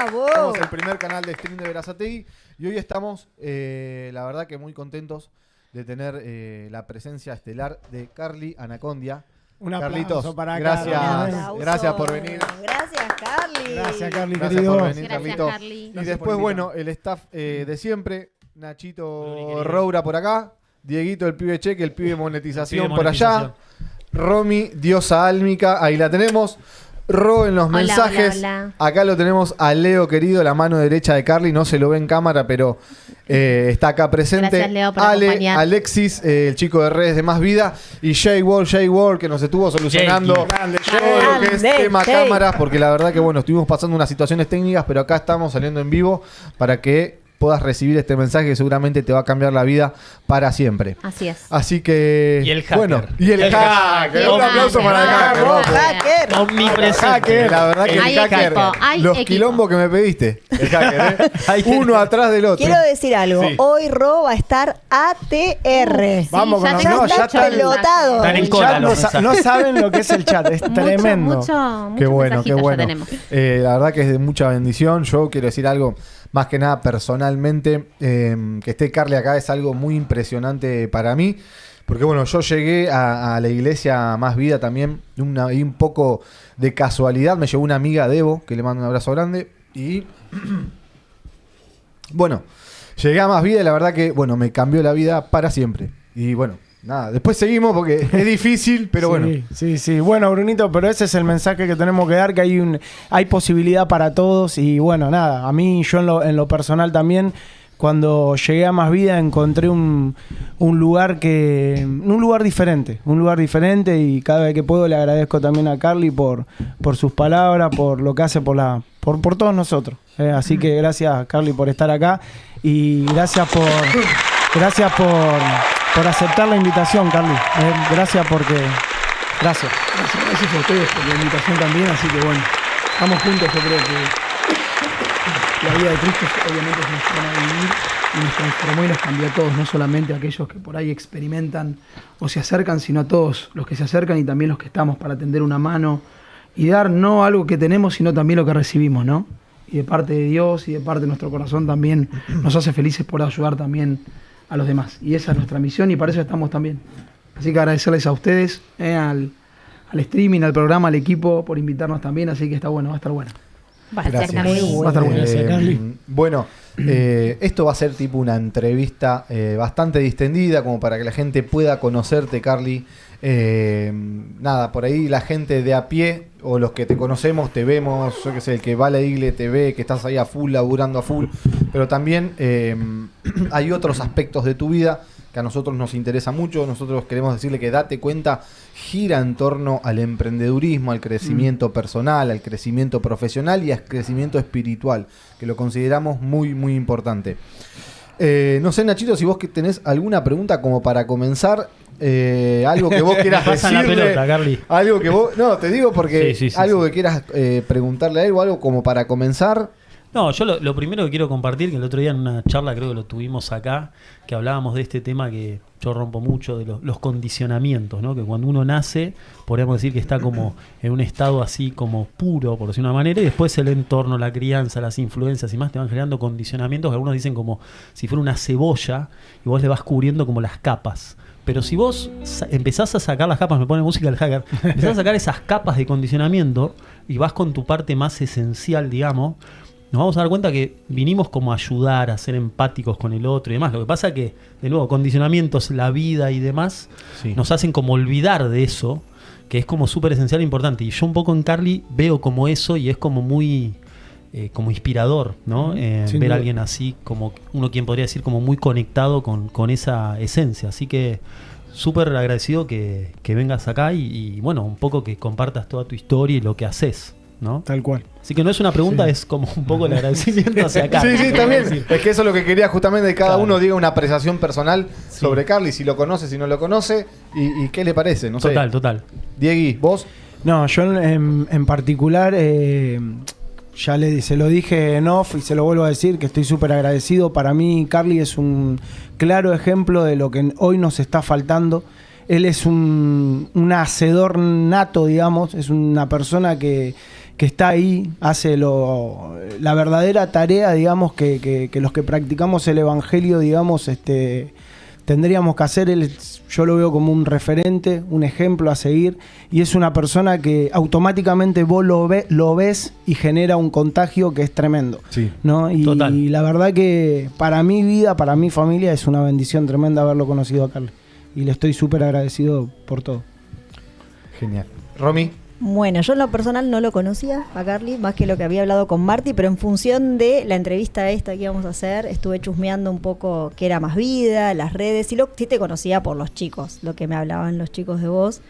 Somos el primer canal de stream de Verazategui y hoy estamos, la verdad que muy contentos de tener la presencia estelar de Carly Anacondia. Un aplauso Carlitos, para gracias, Carly. gracias por venir. Gracias, Carly. Gracias, Carly, Gracias querido. por venir, Gracias, Carlitos. Carly. Y Gracias después, por bueno, el staff de siempre, Nachito querido. Roura por acá, Dieguito el pibe cheque, el pibe monetización Pibe por monetización. allá, Romy, diosa álmica, ahí la tenemos. Ro en los Hola, mensajes. hola, hola. Acá lo tenemos a Leo, querido, la mano derecha de Carly. No se lo ve en cámara, pero está acá presente. Gracias, Leo, por Ale, acompañar. Alexis, el chico de redes de Más Vida. Y Jay Wall, que nos estuvo solucionando Grande, todo lo que es Grande, tema Jay. cámaras. Porque la verdad que, bueno, estuvimos pasando unas situaciones técnicas, pero acá estamos saliendo en vivo para que puedas recibir este mensaje que seguramente te va a cambiar la vida para siempre. Así es. Así que... Y el hacker. Bueno, y el hacker. El Un aplauso hacker. para el hacker. Vamos, loco. hacker. Omnipresente. Hacker, la verdad que Hay el hacker, equipo, hay los equipo. quilombos que me pediste, el hacker, Hay que- uno atrás del otro. Quiero decir algo. Sí. Hoy Ro va a estar ATR. Vamos con ya los- tengo no, ya mucho está pelotado. Están en El cola chat los no saben lo que es el chat, es tremendo. Mucho Qué bueno, qué mensajito ya bueno. tenemos. La verdad que es de mucha bendición. Yo quiero decir algo, más que nada personalmente, que esté Carly acá es algo muy impresionante para mí. Porque bueno, yo llegué a la iglesia Más Vida también, y un poco de casualidad. Me llevó una amiga, Debo, que le mando un abrazo grande. Y bueno, llegué a Más Vida y la verdad que, bueno, me cambió la vida para siempre. Y bueno, nada, después seguimos porque es difícil, pero bueno. Sí. Bueno, Brunito, pero ese es el mensaje que tenemos que dar, que hay posibilidad para todos. Y bueno, nada, a mí, yo en lo personal también, cuando llegué a Más Vida encontré un lugar diferente, y cada vez que puedo le agradezco también a Carly por sus palabras, por lo que hace por todos nosotros. Así que gracias, Carly, por estar acá y gracias por aceptar la invitación, Carly. Gracias. Gracias a ustedes por la invitación también, así que bueno, estamos juntos. Yo creo que la vida de Cristo obviamente es una forma de vivir y nos transformó y nos cambió a todos, no solamente a aquellos que por ahí experimentan o se acercan, sino a todos los que se acercan y también los que estamos para tender una mano y dar no algo que tenemos, sino también lo que recibimos, ¿no? Y de parte de Dios y de parte de nuestro corazón también nos hace felices por ayudar también a los demás. Y esa es nuestra misión y para eso estamos también. Así que agradecerles a ustedes, al streaming, al programa, al equipo por invitarnos también, así que está bueno, va a estar bueno. Gracias, Carly. Muy Va a estar bueno. Gracias, Carly. Bueno, esto va a ser tipo una entrevista bastante distendida, como para que la gente pueda conocerte, Carly. Nada, por ahí la gente de a pie, o los que te conocemos, te vemos, yo que sé, el que va a la iglesia te ve, que estás ahí a full, laburando a full. Pero también hay otros aspectos de tu vida que a nosotros nos interesa mucho. Nosotros queremos decirle que Date Cuenta gira en torno al emprendedurismo, al crecimiento personal, al crecimiento profesional y al crecimiento espiritual, que lo consideramos muy, muy importante. No sé, Nachito, si vos que tenés alguna pregunta como para comenzar, algo que vos quieras Pasan la decirle, pelota, Carly. algo que vos, no, te digo porque Sí, algo sí. que quieras preguntarle a él o algo como para comenzar. No, yo lo primero que quiero compartir, que el otro día en una charla creo que lo tuvimos acá, que hablábamos de este tema que yo rompo mucho, de los condicionamientos, ¿no? Que cuando uno nace, podríamos decir que está como en un estado así como puro, por decir una manera, y después el entorno, la crianza, las influencias y más te van generando condicionamientos que algunos dicen como si fuera una cebolla y vos le vas cubriendo como las capas. Pero si vos empezás a sacar las capas, me pone música el hacker, empezás a sacar esas capas de condicionamiento y vas con tu parte más esencial, digamos, nos vamos a dar cuenta que vinimos como a ayudar, a ser empáticos con el otro y demás. Lo que pasa que, de nuevo, condicionamientos, la vida y demás, Sí. nos hacen como olvidar de eso, que es como súper esencial e importante. Y yo un poco en Carly veo como eso y es como muy como inspirador, ¿no? Sin Ver duda. a alguien así, como uno quien podría decir como muy conectado con esa esencia. Así que súper agradecido que vengas acá y bueno, un poco que compartas toda tu historia y lo que haces, ¿no? Tal cual. Así que no es una pregunta, Sí. es como un poco el agradecimiento hacia Carly. Sí, también. Es que eso es lo que quería justamente, de cada Claro. uno diga una apreciación personal Sí. sobre Carly, si lo conoce, si no lo conoce, y qué le parece, no sé. Total. Diegui, vos. No, yo en particular, se lo dije en off y se lo vuelvo a decir, que estoy súper agradecido. Para mí, Carly es un claro ejemplo de lo que hoy nos está faltando. Él es un hacedor nato, digamos, es una persona que que está ahí, hace la verdadera tarea, digamos, que los que practicamos el Evangelio, digamos, tendríamos que hacer. Yo lo veo como un referente, un ejemplo a seguir, y es una persona que automáticamente vos lo ves y genera un contagio que es tremendo. Sí. ¿No? Total. Y la verdad que para mi vida, para mi familia, es una bendición tremenda haberlo conocido a Carly. Y le estoy súper agradecido por todo. Genial. Romy. Bueno, yo en lo personal no lo conocía a Carly, más que lo que había hablado con Marty, pero en función de la entrevista esta que íbamos a hacer, estuve chusmeando un poco qué era Más Vida, las redes, sí te conocía por los chicos, lo que me hablaban los chicos de vos.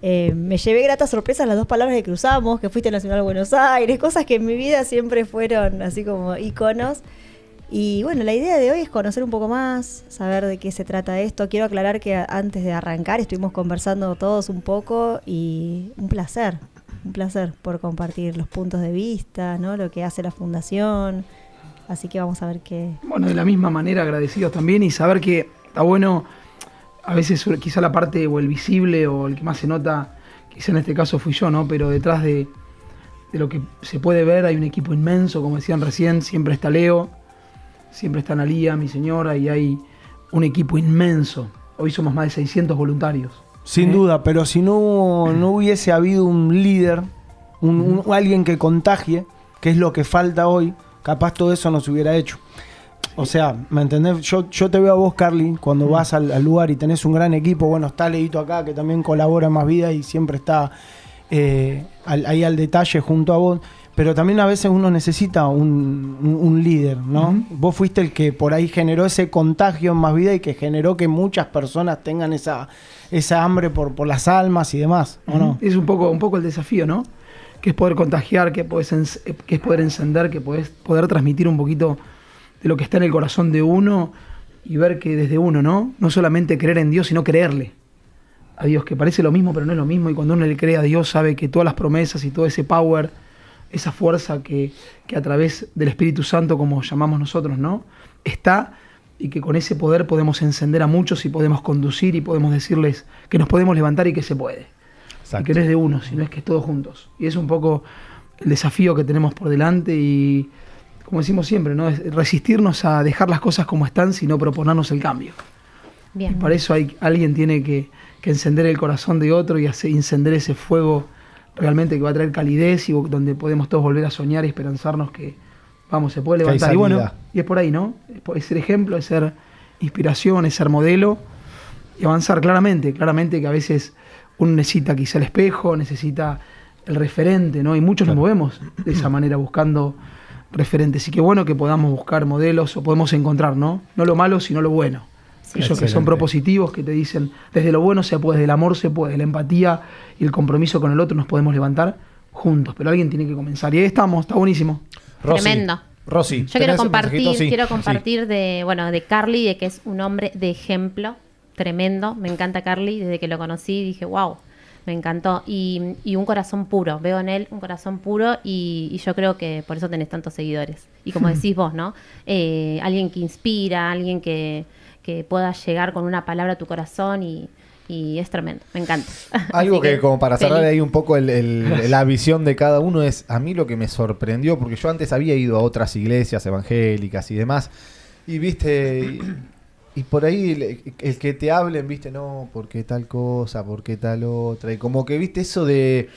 Me llevé gratas sorpresas las 2 palabras que cruzamos, que fuiste a Nacional de Buenos Aires, cosas que en mi vida siempre fueron así como iconos. Y bueno, la idea de hoy es conocer un poco más, saber de qué se trata esto. Quiero aclarar que antes de arrancar estuvimos conversando todos un poco y un placer por compartir los puntos de vista, ¿no? Lo que hace la fundación. Así que vamos a ver qué... Bueno, de la misma manera agradecidos también y saber que está bueno, a veces quizá la parte o el visible o el que más se nota, quizá en este caso fui yo, ¿no? Pero detrás de lo que se puede ver hay un equipo inmenso, como decían recién, siempre está Leo. Siempre está Analía, mi señora, y hay un equipo inmenso. Hoy somos más de 600 voluntarios. Sin duda, pero si no hubiese habido un líder, alguien que contagie, que es lo que falta hoy, capaz todo eso no se hubiera hecho. O sea, ¿me entendés? Yo te veo a vos, Carly, cuando vas al lugar y tenés un gran equipo. Bueno, está Leito acá, que también colabora en Más Vida y siempre está ahí al detalle junto a vos. Pero también a veces uno necesita un líder, ¿no? Uh-huh. Vos fuiste el que por ahí generó ese contagio en Más Vida y que generó que muchas personas tengan esa hambre por las almas y demás, ¿o no? Es un poco el desafío, ¿no? Que es poder contagiar, que es poder encender, que es poder transmitir un poquito de lo que está en el corazón de uno y ver que desde uno, ¿no? No solamente creer en Dios, sino creerle a Dios, que parece lo mismo, pero no es lo mismo. Y cuando uno le cree a Dios, sabe que todas las promesas y todo ese power, esa fuerza que a través del Espíritu Santo, como llamamos nosotros, ¿no? Está, y que con ese poder podemos encender a muchos y podemos conducir y podemos decirles que nos podemos levantar y que se puede. Exacto. Y que no es de uno, sino es que es todos juntos. Y es un poco el desafío que tenemos por delante y, como decimos siempre, ¿no? Es resistirnos a dejar las cosas como están, sino proponernos el cambio. Bien. Y para eso alguien tiene que encender el corazón de otro y encender ese fuego realmente que va a traer calidez y donde podemos todos volver a soñar y esperanzarnos que, vamos, se puede levantar. Y bueno, y es por ahí, ¿no? Es ser ejemplo, es ser inspiración, es ser modelo y avanzar claramente que a veces uno necesita quizá el espejo, necesita el referente, ¿no? Y muchos nos movemos de esa manera buscando referentes. Y qué bueno que podamos buscar modelos o podemos encontrar, ¿no? No lo malo, sino lo bueno. Sí, ellos que son propositivos, que te dicen, desde lo bueno se puede, desde el amor se puede, la empatía y el compromiso con el otro nos podemos levantar juntos, pero alguien tiene que comenzar. Y ahí estamos, está buenísimo. Rosy. Tremendo. Rosy, yo quiero compartir de Carly, de que es un hombre de ejemplo, tremendo. Me encanta Carly, desde que lo conocí dije, wow, me encantó. Y un corazón puro, veo en él un corazón puro y yo creo que por eso tenés tantos seguidores. Y como decís vos, ¿no? Alguien que inspira, alguien que pueda llegar con una palabra a tu corazón y es tremendo, me encanta. Algo que como para cerrar ahí un poco la visión de cada uno es, a mí lo que me sorprendió, porque yo antes había ido a otras iglesias evangélicas y demás, y viste, y por ahí el que te hablen, viste, no, porque tal cosa, porque tal otra, y como que viste eso de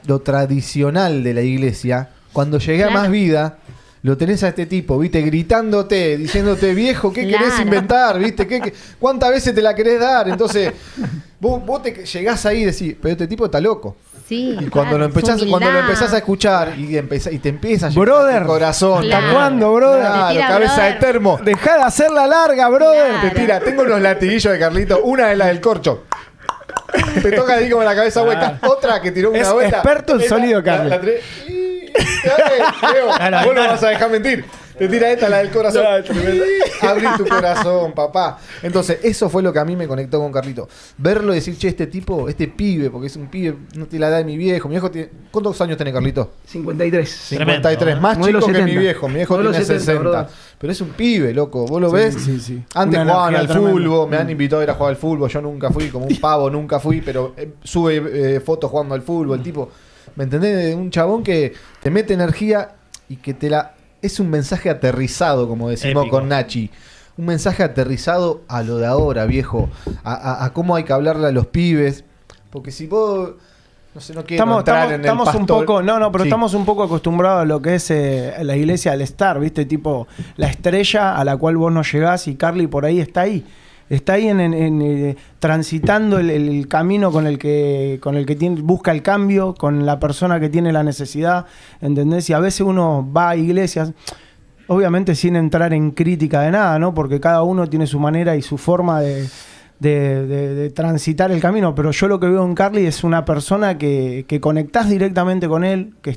lo tradicional de la iglesia, cuando llegué a Más Vida, lo tenés a este tipo, viste, gritándote, diciéndote, viejo, ¿qué querés inventar? ¿Viste? ¿Cuántas veces te la querés dar? Entonces, vos te llegás ahí y decís, pero este tipo está loco. Sí, y cuando lo empezás a escuchar y te empieza a llegar el corazón. ¿Hasta cuándo, brother? Claro, cabeza de termo. Dejá de hacerla larga, brother. Te tira, tengo unos latiguillos de Carlito, una es la del corcho. Te toca ahí como la cabeza hueca. Otra que tiró una vuelta. Experto en sonido, Carlos. Vos no vas a dejar mentir. Te tira esta, la del corazón. Abrí tu corazón, papá. Entonces, eso fue lo que a mí me conectó con Carlito. Verlo y decir, che, este pibe, porque es un pibe, no tiene la edad de mi viejo. Mi viejo tiene, ¿cuántos años tiene Carlito? 53. 53, más chico que mi viejo. Mi viejo tiene 60. Bro. Pero es un pibe, loco. ¿Vos lo ves? Sí. Antes jugaban al fútbol, me han invitado a ir a jugar al fútbol. Yo nunca fui, como un pavo, nunca fui, pero sube fotos jugando al fútbol. El tipo ¿Me entendés? De un chabón que te mete energía y que es un mensaje aterrizado, como decimos Épico. con Nachi. Un mensaje aterrizado a lo de ahora, viejo. A cómo hay que hablarle a los pibes. Porque si vos... No sé, no quiero entrar en el estamos un pastor. poco, pero Sí. estamos un poco acostumbrados a lo que es la iglesia del star, ¿viste? Tipo, la estrella a la cual vos no llegás y Carly por ahí está ahí. Está ahí transitando el camino con el que busca el cambio, con la persona que tiene la necesidad, ¿entendés? Y a veces uno va a iglesias, obviamente sin entrar en crítica de nada, ¿no? Porque cada uno tiene su manera y su forma de transitar el camino, pero yo lo que veo en Carly es una persona que conectás directamente con él, que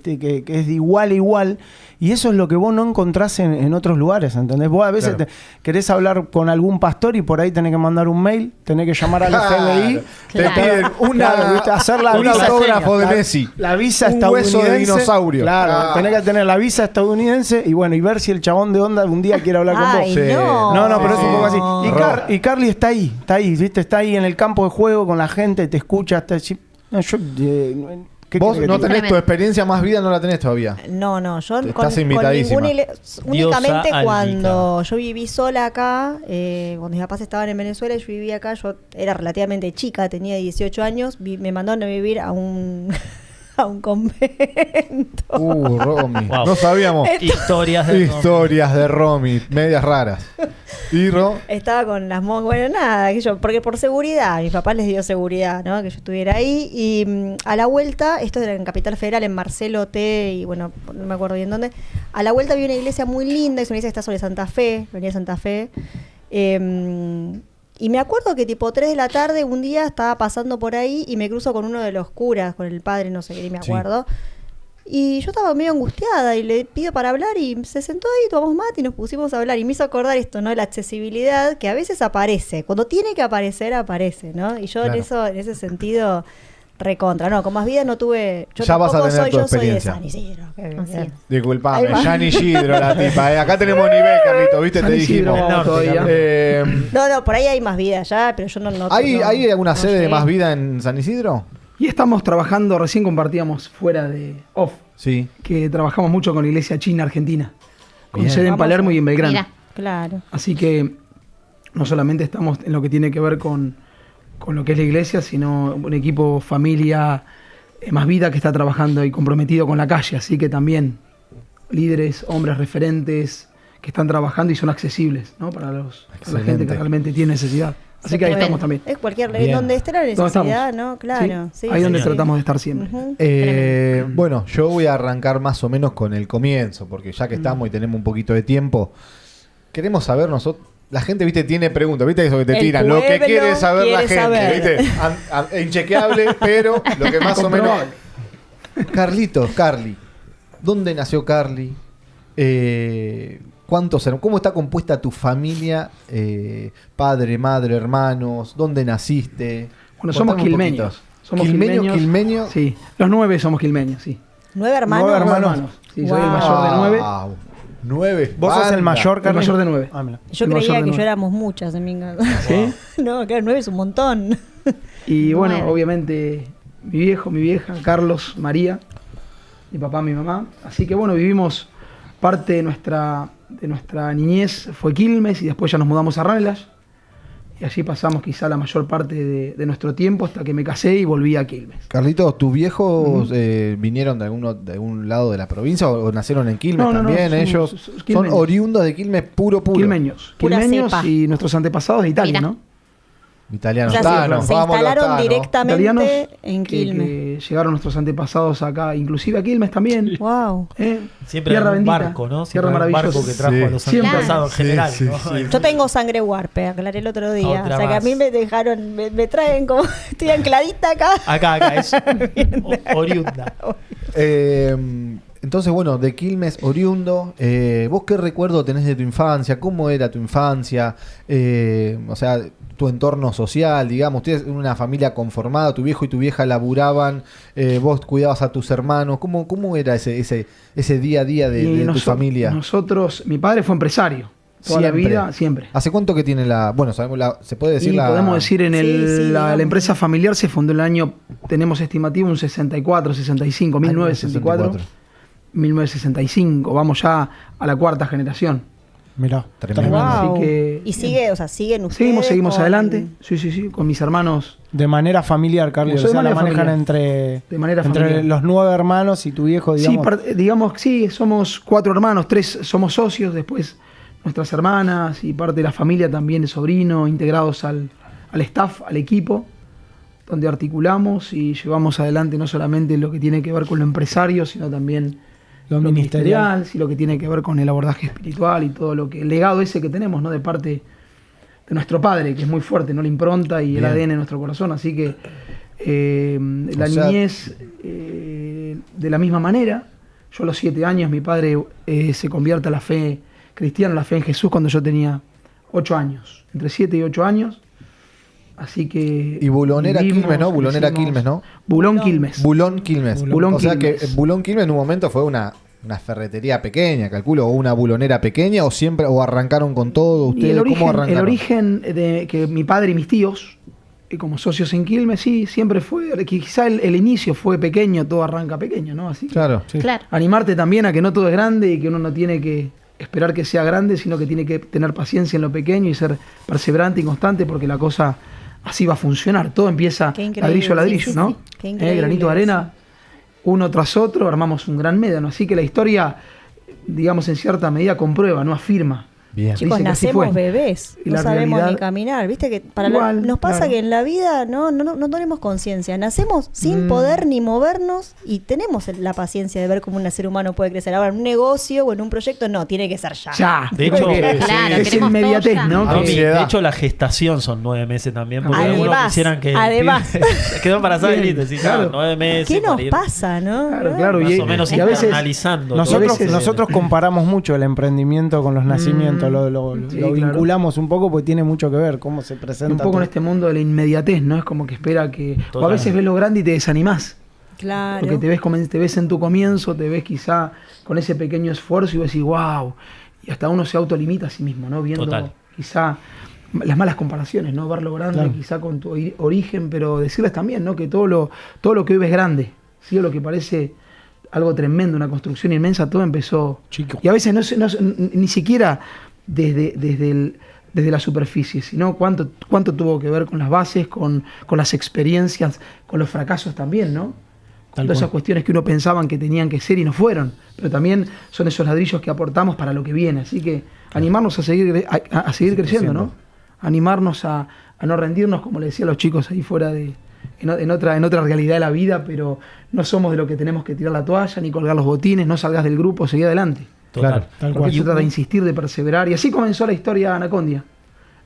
es de igual a igual, y eso es lo que vos no encontrás en otros lugares, ¿entendés? Vos a veces Claro. querés hablar con algún pastor y por ahí tenés que mandar un mail, tenés que llamar al FBI, Te Claro. piden Claro, ¿viste? Hacer la un visa autógrafo de la- Messi. La visa Un estadounidense. hueso de dinosaurio. Claro, Ah. tenés que tener la visa estadounidense y bueno, y ver si el chabón de onda un día quiere hablar con vos. Ay, Sí. no. Pero es un poco así. Roba. Y Carly está ahí, ¿viste? Está ahí en el campo de juego con la gente, te escucha. ¿Qué Vos querés que no te diga? tenés tu experiencia más vida, no la tenés todavía. No, yo Estás invitadísima. únicamente Diosa cuando yo viví sola acá, cuando mis papás estaban en Venezuela, yo vivía acá, yo era relativamente chica, tenía 18 años, me mandaron a vivir a un a un convento. Romy. Wow. No sabíamos. Historias de Historias de Romy, medias raras. Y Estaba con las monjas, bueno, nada, porque por seguridad, mis papás les dio seguridad, ¿no? Que yo estuviera ahí. Y a la vuelta, esto era en Capital Federal, en Marcelo T, y bueno, no me acuerdo bien dónde. A la vuelta había una iglesia muy linda, es una iglesia que está sobre Santa Fe, Avenida Santa Fe. Y me acuerdo que tipo 3 de la tarde, un día estaba pasando por ahí y me cruzo con uno de los curas, con el padre, no sé qué, ni me Sí. acuerdo. Y yo estaba medio angustiada y le pido para hablar y se sentó ahí, tomamos mate y nos pusimos a hablar. Y me hizo acordar esto, ¿no? De la accesibilidad que a veces aparece. Cuando tiene que aparecer, aparece, ¿no? Y yo Claro. en ese sentido, recontra. No, con más vida no tuve... Yo Ya vas a tampoco tener tu yo soy de experiencia. San Isidro. Así es. Disculpame, Ahí va. Jan Isidro la tipa. Acá tenemos nivel, Carlito, ¿viste? San Te Isidro, dijimos. vamos todavía. No, por ahí hay más vida ya, pero yo no... ¿Hay alguna sede de llegué. más vida en San Isidro? Y estamos trabajando, recién compartíamos fuera de off, Sí. que trabajamos mucho con la iglesia china argentina, con Bien. sede en Vamos Palermo a- y en Belgrano. Mira. Claro. Así que no solamente estamos en lo que tiene que ver con lo que es la iglesia, sino un equipo familia más vida que está trabajando y comprometido con la calle. Así que también líderes, hombres referentes que están trabajando y son accesibles, ¿no? Para la gente Excelente. que realmente tiene necesidad. Así que ahí Exactamente. estamos también. Es cualquier Bien. donde esté la ¿Dónde necesidad, estamos? ¿no? Claro. Sí, Sí, ahí donde sí. tratamos de estar siempre. Ujú. Bueno, yo voy a arrancar más o menos con el comienzo, porque ya que estamos y tenemos un poquito de tiempo, queremos saber nosotros. La gente, viste, tiene preguntas, viste eso que te El tiran, lo que pueblo quiere saber la quiere gente, saber. viste, inchequeable, pero lo que más o menos. Comprobable. Carly, ¿dónde nació Carly? ¿Cómo está compuesta tu familia? Padre, madre, hermanos, ¿dónde naciste? Bueno, somos Contame un quilmeños. poquito. Somos ¿Quilmeños? Sí, los 9 somos quilmeños, sí. 9 hermanos. 9 9 hermanos. hermanos. Sí, soy el mayor de 9. Wow. 9. Vos sos el mayor, El Carly. mayor de 9. Ah, mira. Yo El mayor creía de que nueve. yo éramos muchas en mi casa. ¿Sí? No, claro, 9 es un montón. Y bueno, 9. obviamente mi viejo, mi vieja, Carlos, María, mi papá, mi mamá. Así que bueno, vivimos parte de nuestra niñez, fue Quilmes y después ya nos mudamos a Ranelagh. Y allí pasamos quizá la mayor parte de nuestro tiempo hasta que me casé y volví a Quilmes. Carlitos, ¿tus viejos vinieron de algún lado de la provincia o nacieron en Quilmes No, también? son Ellos son quilmeños. oriundos de Quilmes puro. Quilmeños. Pura Quilmeños cepa. y nuestros antepasados de Italia, Mira. ¿no? Italianos. O sea, Tano, se vamos los instalaron Tano. directamente Italianos en que Quilmes. llegaron nuestros antepasados acá, inclusive a Quilmes también. Wow. Siempre Tierra hay un bendita, barco, ¿no? tierra Siempre hay un barco maravillosa. que trajo Sí. a los Siempre. antepasados en general. Sí, ¿no? sí, Yo tengo sangre huarpe, aclaré el otro día. Otra O sea que a más. mí me dejaron, me traen como, estoy ancladita acá. Acá, es oriunda. Entonces, bueno, de Quilmes, oriundo. ¿Vos qué recuerdo tenés de tu infancia? ¿Cómo era tu infancia? O sea, tu entorno social, digamos. Ustedes en una familia conformada, tu viejo y tu vieja laburaban, vos cuidabas a tus hermanos. ¿Cómo era ese día a día de tu familia? Nosotros, mi padre fue empresario. Toda la vida, siempre. ¿Hace cuánto que tiene la...? Bueno, sabemos se puede decir Y podemos decir, la digamos. empresa familiar se fundó en el año, tenemos estimativo un 64, 65, 1964, 1965. Vamos ya a la cuarta generación. Mirá. Tremendo. Wow. Así que- ¿Y sigue, o sea, siguen ustedes? Seguimos con- adelante. Sí, con mis hermanos. De manera familiar, Carly. Como O de sea, la manera manejan familiar. De manera entre familiar. los 9 hermanos y tu viejo, digamos. Sí, somos 4 hermanos, 3 somos socios, después nuestras hermanas y parte de la familia también de sobrino, integrados al staff, al equipo, donde articulamos y llevamos adelante no solamente lo que tiene que ver con lo empresario, sino también Lo ministerial. sí, lo que tiene que ver con el abordaje espiritual y todo lo que el legado ese que tenemos, ¿no? De parte de nuestro padre, que es muy fuerte, ¿no? La impronta y el Bien. ADN de nuestro corazón. Así que la O sea- niñez, de la misma manera, yo a los 7 años, mi padre se convierte a la fe cristiana, a la fe en Jesús, cuando yo tenía 8 años, entre 7 y 8 años. Así que... Y Bulonera vivimos, Quilmes, ¿no? Bulonera crecimos. Quilmes, ¿no? Bulón Quilmes. Bulón Quilmes. Bulón O sea que Quilmes. Bulón Quilmes en un momento fue una ferretería pequeña, calculo, o una bulonera pequeña, o arrancaron con todo. Y ¿Ustedes cómo arrancaron? el origen de que mi padre y mis tíos, como socios en Quilmes, sí, siempre fue, quizá el inicio fue pequeño, todo arranca pequeño, ¿no? Así que Claro. Claro. animarte también a que no todo es grande y que uno no tiene que esperar que sea grande, sino que tiene que tener paciencia en lo pequeño y ser perseverante y constante, porque la cosa así va a funcionar. Todo empieza Qué increíble, ladrillo a ladrillo, sí, ¿no? sí. Qué increíble Granito de arena, uno tras otro, armamos un gran médano. Así que la historia, digamos, en cierta medida comprueba, no afirma. Bien. Sí. Chicos, Dice que así nacemos fue. bebés, Y no la sabemos realidad- ni caminar, viste que Igual, nos pasa claro. que en la vida no tenemos conciencia, nacemos sin poder ni movernos y tenemos la paciencia de ver cómo un ser humano puede crecer. Ahora en un negocio o en un proyecto no, tiene que ser ya. Ya. De hecho, Porque claro, es queremos inmediatez, todo ya. ¿no? Romy, Que- Ansiedad. de hecho, la gestación son 9 meses también. Porque Además, algunos quisieran que. además. Quedó embarazada y Bien, listo. Sí, claro. 9 meses. ¿Qué nos para ir pasa, no? Claro, Más y- o menos y a veces internalizando. Nosotros, a veces- nosotros comparamos mucho el emprendimiento con los nacimientos, lo sí, lo claro. vinculamos un poco porque tiene mucho que ver cómo se presenta. un poco en todo. este mundo de la inmediatez, ¿no? Es como que espera que... O a Total. veces ves lo grande y te desanimás. Claro. Porque te ves en tu comienzo, te ves quizá con ese pequeño esfuerzo y vos decís, wow. Y hasta uno se autolimita a sí mismo, ¿no? Viendo Total. quizá las malas comparaciones, ¿no? Ver lo grande Claro. quizá con tu origen, pero decirles también, ¿no? Que todo lo que hoy ves grande, ¿sí? O lo que parece algo tremendo, una construcción inmensa, todo empezó... Chico. Y a veces ni siquiera desde la superficie, sino cuánto tuvo que ver con las bases, con las experiencias, con los fracasos también, ¿no? Tal Todas esas cual. cuestiones que uno pensaban que tenían que ser y no fueron, pero también son esos ladrillos que aportamos para lo que viene. Así que animarnos a seguir creciendo, ¿no? Animarnos a no rendirnos, como le decía a los chicos ahí fuera en otra realidad de la vida, pero no somos de lo que tenemos que tirar la toalla ni colgar los botines, no salgas del grupo, seguí adelante. Total. Claro. Tal Porque cual. se trata de insistir, de perseverar. Y así comenzó la historia Anacondia,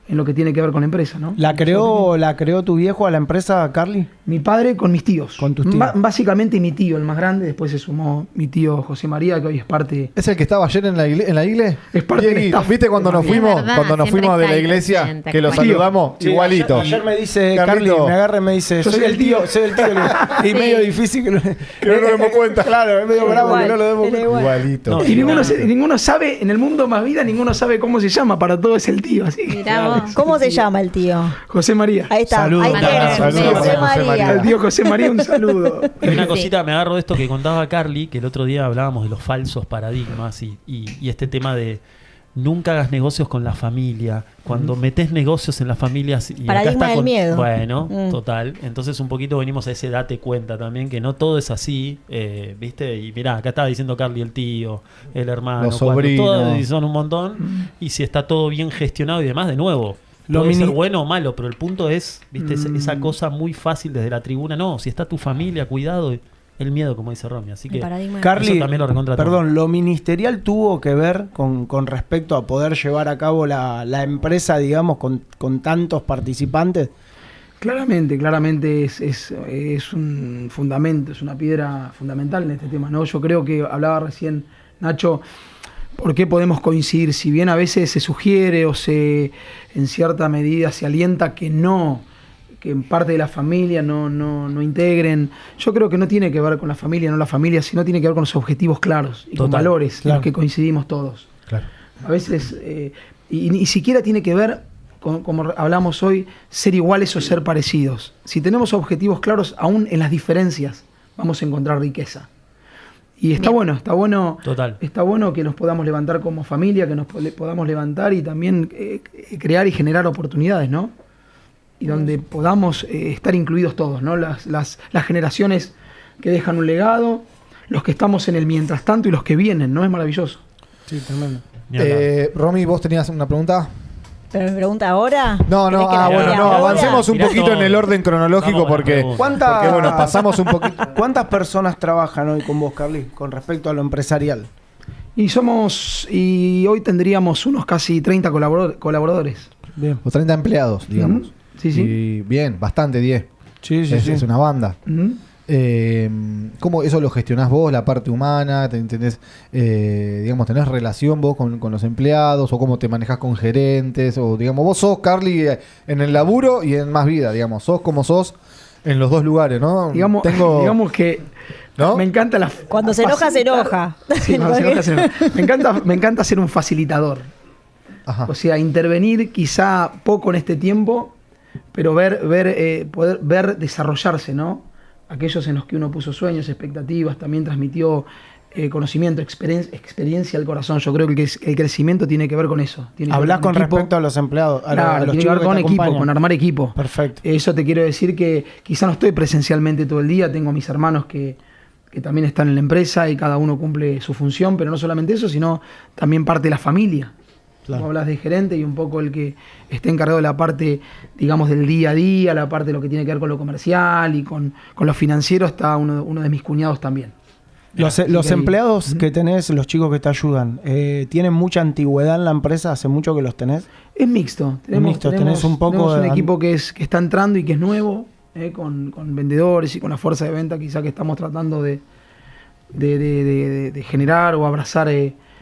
en lo que tiene que ver con la empresa, ¿no? ¿La creó tu viejo a la empresa, Carly? Mi padre con mis tíos. Con tus tíos. Básicamente mi tío, el más grande. Después se sumó mi tío José María, que hoy es parte... ¿Es el que estaba ayer en la iglesia? Es parte del Dieguito, staff. ¿viste cuando nos Es fuimos? verdad, Cuando nos siempre fuimos de está la ahí iglesia, presente, que lo acompañado. saludamos Sí, igualito. Ayer me dice, Carlito. Carly, me agarra y me dice, Yo soy el tío. Y Sí. medio difícil que no nos demos cuenta. Claro, es medio bravo que no lo demos Era cuenta. igual. Igualito. No, Y ninguno sabe, en el mundo más vida, ninguno sabe cómo se llama. Para todo es el tío, así que... Mirá vos. ¿Cómo se llama el tío? José María. Ahí está, Saludos. ahí tienen, Saludos, José José María. María. Al tío José María, un saludo. Y una Sí. cosita, me agarro de esto que contaba Carly, que el otro día hablábamos de los falsos paradigmas y este tema de nunca hagas negocios con la familia. Cuando metes negocios en las familias... Y acá Paradigma está del miedo. Bueno, Mm. total. Entonces un poquito venimos a ese date cuenta también, que no todo es así, ¿viste? Y mirá, acá estaba diciendo Carly, el tío, el hermano, Los cuando sobrinos. todos, y son un montón. Y si está todo bien gestionado y demás, de nuevo... Lo Puede ser mini- bueno o malo, pero el punto es, viste, esa cosa muy fácil desde la tribuna. No, si está tu familia, cuidado, el miedo, como dice Romy. Así que El paradigma del Carly, eso también lo recontra perdón, ¿lo ministerial tuvo que ver con respecto a poder llevar a cabo la empresa, digamos, con tantos participantes? Claramente es un fundamento, es una piedra fundamental en este tema, ¿no? Yo creo que hablaba recién Nacho, ¿por qué podemos coincidir? Si bien a veces se sugiere o en cierta medida se alienta que en parte de la familia no integren, yo creo que no tiene que ver con la familia, sino tiene que ver con los objetivos claros y con Total, valores en claro. los que coincidimos todos. Claro. A veces Y ni siquiera tiene que ver, como hablamos hoy, ser iguales o ser parecidos. Si tenemos objetivos claros, aún en las diferencias vamos a encontrar riqueza. Y está bueno Total. está bueno que nos podamos levantar como familia, que nos podamos levantar y también crear y generar oportunidades, ¿no? Y donde podamos estar incluidos todos, ¿no? Las generaciones que dejan un legado, los que estamos en el mientras tanto y los que vienen, ¿no? Es maravilloso. Sí, tremendo. Romy, vos tenías una pregunta. ¿Pero me pregunta ahora? No, ¿Querés que la bueno, tire no, ahora? avancemos un Mirá poquito todo. en el orden cronológico Vamos con la porque, pregunta. porque, bueno, pasamos un poquito. ¿Cuántas personas trabajan hoy con vos, Carly, con respecto a lo empresarial? Y hoy tendríamos unos casi 30 colaboradores. Bien. O 30 empleados, digamos. Ujú. Sí, sí. Y bien, bastante, 10. Sí, Es una banda. Ujú. ¿Cómo eso lo gestionás vos, la parte humana? ¿Tenés, digamos, tenés relación vos con los empleados? ¿O cómo te manejás con gerentes? O, digamos, vos sos, Carly, en el laburo y en Más Vida, digamos. Sos como sos en los dos lugares, ¿no? Digamos que ¿no? me encanta la Cuando se enoja, se enoja. Sí, cuando se enoja, se enoja. Me encanta ser un facilitador. Ajá. O sea, intervenir quizá poco en este tiempo, pero poder ver desarrollarse, ¿no? Aquellos en los que uno puso sueños, expectativas, también transmitió conocimiento, experiencia al corazón. Yo creo que el crecimiento tiene que ver con eso. Tiene que Hablás ver con equipo. respecto a los empleados, a Claro, los tiene que chicos ver que con te equipo, acompañan. con armar equipo. Perfecto. Eso te quiero decir que quizá no estoy presencialmente todo el día, tengo a mis hermanos que también están en la empresa y cada uno cumple su función, pero no solamente eso, sino también parte de la familia. Claro. Tú hablas de gerente y un poco el que esté encargado de la parte, digamos, del día a día, la parte de lo que tiene que ver con lo comercial y con lo financiero, está uno de mis cuñados también. Los que- empleados que tenés, los chicos que te ayudan, ¿tienen mucha antigüedad en la empresa? ¿Hace mucho que los tenés? Es mixto. Tenés un poco tenemos un de- equipo que está entrando y que es nuevo, con vendedores y con la fuerza de venta quizá que estamos tratando de generar o abrazar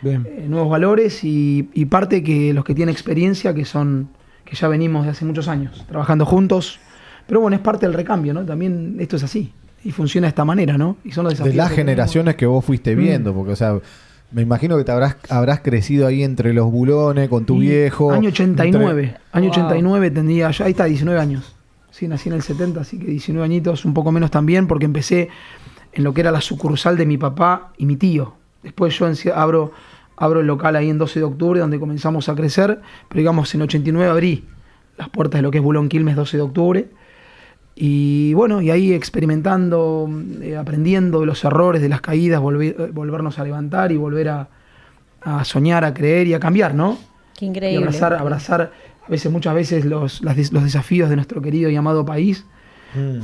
Bien. nuevos valores y parte que los que tienen experiencia que ya venimos de hace muchos años trabajando juntos, pero bueno, es parte del recambio, ¿no? También esto es así y funciona de esta manera, ¿no? Y son los De desafíos las que generaciones que vos fuiste viendo, porque, o sea, me imagino que te habrás crecido ahí entre los bulones, con tu Y viejo. Año 89. entre- Año Wow. 89 tendría yo. Ahí está, 19 años. Sí, nací en el 70, así que 19 añitos, un poco menos también, porque empecé en lo que era la sucursal de mi papá y mi tío. Después yo abro el local ahí en 12 de octubre, donde comenzamos a crecer, pero digamos en 89 abrí las puertas de lo que es Bulón Quilmes 12 de octubre. Y bueno, y ahí experimentando, aprendiendo de los errores, de las caídas, volvernos a levantar y volver a soñar, a creer y a cambiar, ¿no? Qué Y increíble. abrazar muchas veces los desafíos de nuestro querido y amado país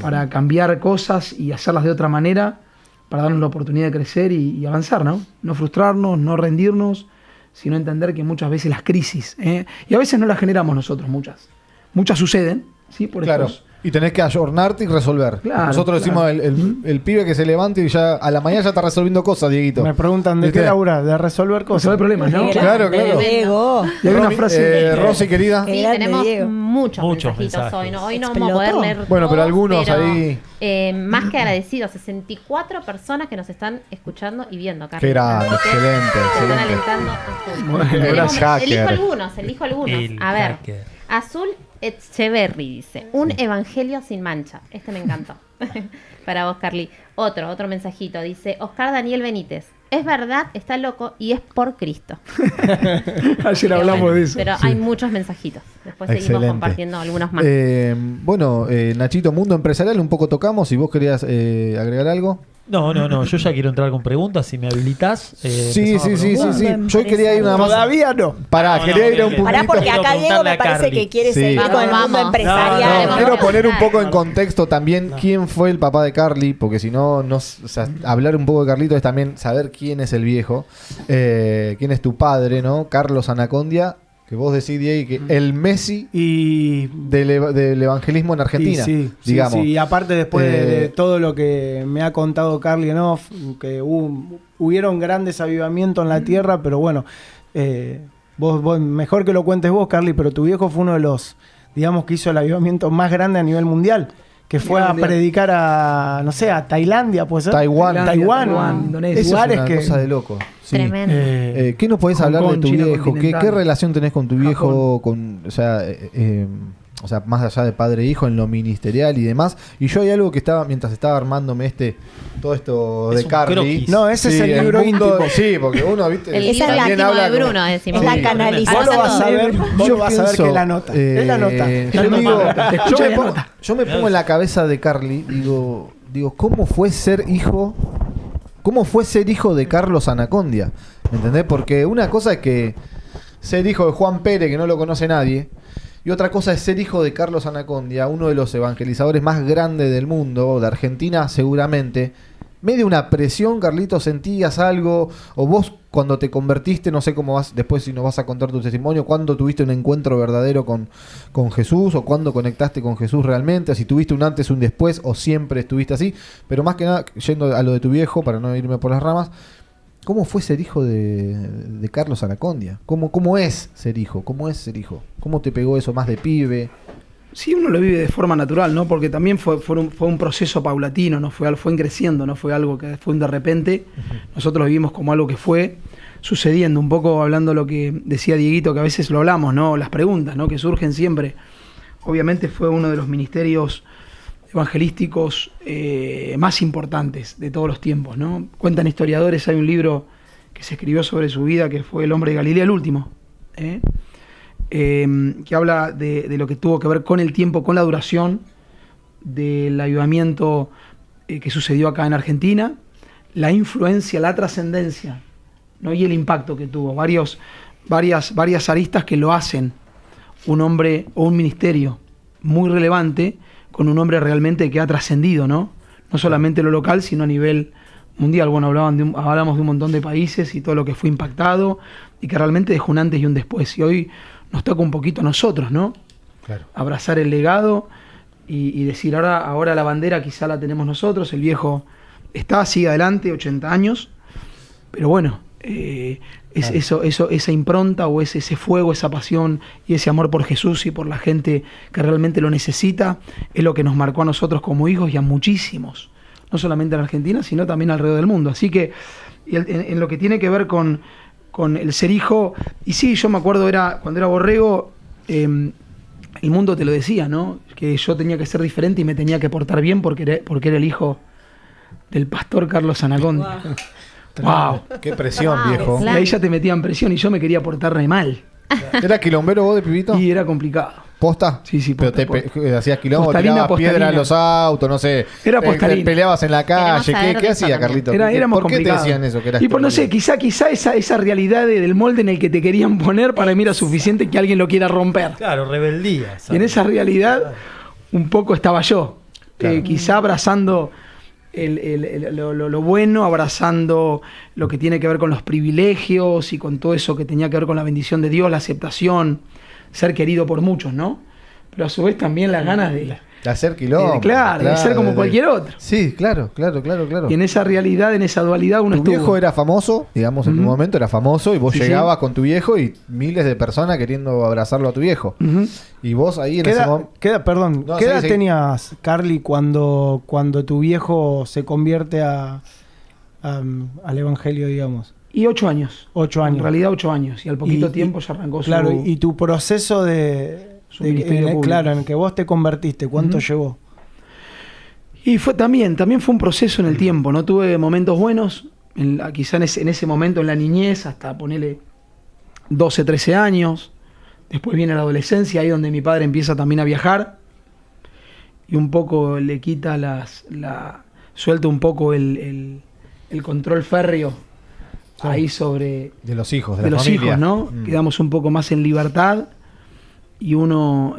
para cambiar cosas y hacerlas de otra manera, para darnos la oportunidad de crecer y avanzar, ¿no? No frustrarnos, no rendirnos, sino entender que muchas veces las crisis, y a veces no las generamos nosotros, muchas suceden, ¿sí? Por Claro. estos- Y tenés que ayornarte y resolver. Claro, Nosotros claro. decimos el pibe que se levanta y ya a la mañana ya está resolviendo cosas, Dieguito. Me preguntan de ¿Viste? qué labura, de resolver cosas. Resolver problemas, ¿no? Qué Claro, grande, claro. Diego. Y hay una Romy, frase... Rosy, querida. Qué Sí, grande, tenemos Diego. muchos Muchos mensajitos mensajes. hoy. Hoy no Explotó. vamos a poder leer Bueno, pero todos, algunos pero, ahí- más que agradecidos. 64 personas que nos están escuchando y viendo, Carlos. Qué grande, Así que excelente, te están excelente. alentando a full. Bueno, Elijo gracias. elijo algunos. El A ver, hacker. Azul Echeverry dice: un evangelio sin mancha. Este me encantó. Para vos, Carly. Otro mensajito. Dice: Oscar Daniel Benítez. Es verdad, está loco y es por Cristo. Ayer hablamos de eso. Pero hay muchos mensajitos. Después seguimos Excelente. compartiendo algunos más. Bueno, Nachito, mundo empresarial, un poco tocamos. Si vos querías agregar algo. No, yo ya quiero entrar con preguntas, si me habilitás. Sí. empezamos a Yo quería ir nada más. Todavía no. Pará, No, quería no, ir a un bien, bien. puntito. Pará, porque Quiero acá Diego preguntarle me a parece Carly. que quiere Sí. seguir con el mundo Vamos. empresarial. No, Quiero poner un poco en No. contexto también quién fue el papá de Carly, porque si no, o sea, hablar un poco de Carlito es también saber quién es el viejo, quién es tu padre, ¿no? Carlos Anacondia, que vos decís, Diego, que el Messi Y del evangelismo en Argentina, sí, digamos. sí, y aparte después de Eh, todo lo que me ha contado Carly en off, que hubieron grandes avivamientos en la tierra, pero bueno, vos mejor que lo cuentes vos, Carly, pero tu viejo fue uno de los, digamos, que hizo el avivamiento más grande a nivel mundial, que fue a predicar a, no sé, a Tailandia, pues. Taiwán, Indonesia. Eso Lugares es una que cosa de loco. Sí. Tremendo. ¿Qué nos podés Hong hablar Kong, de tu China viejo? continental. ¿Qué relación tenés con tu viejo? O sea, más allá de padre e hijo en lo ministerial y demás. Y yo hay algo que estaba, mientras estaba armándome todo esto Es de un Carly. croquis. No, ese es el libro íntimo. Sí, porque uno, viste, El Esa libro es la íntimo activa de Bruno, decimos. Es la Sí. canalización. Vos lo vas a ver, vos Yo lo vas a ver pienso, que es la nota. Es la nota. yo digo, Escucha la nota. yo me pongo en la cabeza de Carly, digo, ¿cómo fue ser hijo? ¿Cómo fue ser hijo de Carlos Anacondia? ¿Me entendés? Porque una cosa es que ser hijo de Juan Pérez, que no lo conoce nadie, y otra cosa es ser hijo de Carlos Anacondia, uno de los evangelizadores más grandes del mundo, de Argentina seguramente. ¿Medio una presión, Carlito? ¿Sentías algo? ¿O vos cuando te convertiste, no sé cómo vas, después si nos vas a contar tu testimonio, cuándo tuviste un encuentro verdadero con Jesús, o cuándo conectaste con Jesús realmente, si tuviste un antes, un después, o siempre estuviste así? Pero más que nada, yendo a lo de tu viejo, para no irme por las ramas, ¿cómo fue ser hijo de Carlos Anacondia? ¿Cómo es ser hijo? ¿Cómo es ser hijo? ¿Cómo te pegó eso más de pibe? Sí, uno lo vive de forma natural, ¿no? Porque también fue un proceso paulatino, no fue creciendo, no fue algo que fue un de repente. Nosotros lo vivimos como algo que fue sucediendo, un poco hablando lo que decía Dieguito, que a veces lo hablamos, ¿no? Las preguntas, ¿no? Que surgen siempre. Obviamente fue uno de los ministerios evangelísticos más importantes de todos los tiempos, ¿no? Cuentan historiadores, hay un libro que se escribió sobre su vida que fue El hombre de Galilea, el último, que habla de lo que tuvo que ver con el tiempo, con la duración del avivamiento que sucedió acá en Argentina, la influencia, la trascendencia, ¿no? Y el impacto que tuvo, varias aristas que lo hacen un hombre o un ministerio muy relevante, con un hombre realmente que ha trascendido, ¿no? No solamente lo local, sino a nivel mundial. Bueno, hablamos de un montón de países y todo lo que fue impactado, y que realmente dejó un antes y un después. Y hoy nos toca un poquito a nosotros, ¿no? Claro. Abrazar el legado y decir, ahora la bandera quizá la tenemos nosotros, el viejo sigue adelante, 80 años, pero bueno, esa impronta o ese fuego, esa pasión y ese amor por Jesús y por la gente que realmente lo necesita, es lo que nos marcó a nosotros como hijos y a muchísimos, no solamente en Argentina, sino también alrededor del mundo. Así que en lo que tiene que ver con el ser hijo, y sí, yo me acuerdo, cuando era borrego, el mundo te lo decía, ¿no? Que yo tenía que ser diferente y me tenía que portar bien porque era el hijo del pastor Carlos Anacondia. ¡Wow! ¡Qué presión, Wow, viejo! Y claro. ahí ya te metían presión y yo me quería portar re mal. ¿Era quilombero vos de pibito? Y era complicado. ¿Posta? Sí, sí, Pero posta, hacías quilombo, Postalina, tirabas piedra a postalina. los autos, no sé. Era te postalina. peleabas en la calle. Queremos saber ¿Qué de eso hacía, también. Carlito? Éramos ¿Por qué te complicados. decían eso? Que eras Y por no sé, quilombo? quizá esa realidad del molde en el que te querían poner, para mí era suficiente que alguien lo quiera romper. Claro, rebeldía. Y en esa realidad un poco estaba yo. Claro. Quizá abrazando lo bueno, abrazando lo que tiene que ver con los privilegios y con todo eso que tenía que ver con la bendición de Dios, la aceptación, ser querido por muchos, ¿no? Pero a su vez también las ganas de hacer quilombo. de ser como cualquier otro. Sí, claro. Y en esa realidad, en esa dualidad uno Tu estuvo. viejo era famoso, digamos, en tu Ujú. momento era famoso, y vos Sí, llegabas con tu viejo y miles de personas queriendo abrazarlo a tu viejo. Ujú. Y vos ahí en ¿Qué ese edad, momento... qué edad- perdón, No, ¿qué sí, edad sí. tenías, Carly, cuando tu viejo se convierte al evangelio, digamos? Y 8 años. 8 años. En realidad 8 años. Y al poquito Y- tiempo ya arrancó Claro, su... y tu proceso su ministerio público. claro, en el que vos te convertiste, ¿cuánto Ujú. llevó? Y fue también fue un proceso en el tiempo, ¿no? Tuve momentos buenos, quizá en ese momento en la niñez, hasta ponerle 12, 13 años. Después viene la adolescencia, ahí donde mi padre empieza también a viajar. Y un poco le quita suelta un poco el control férreo ahí sobre De los hijos, de, de la los familia. hijos, ¿no? Mm. Quedamos un poco más en libertad y uno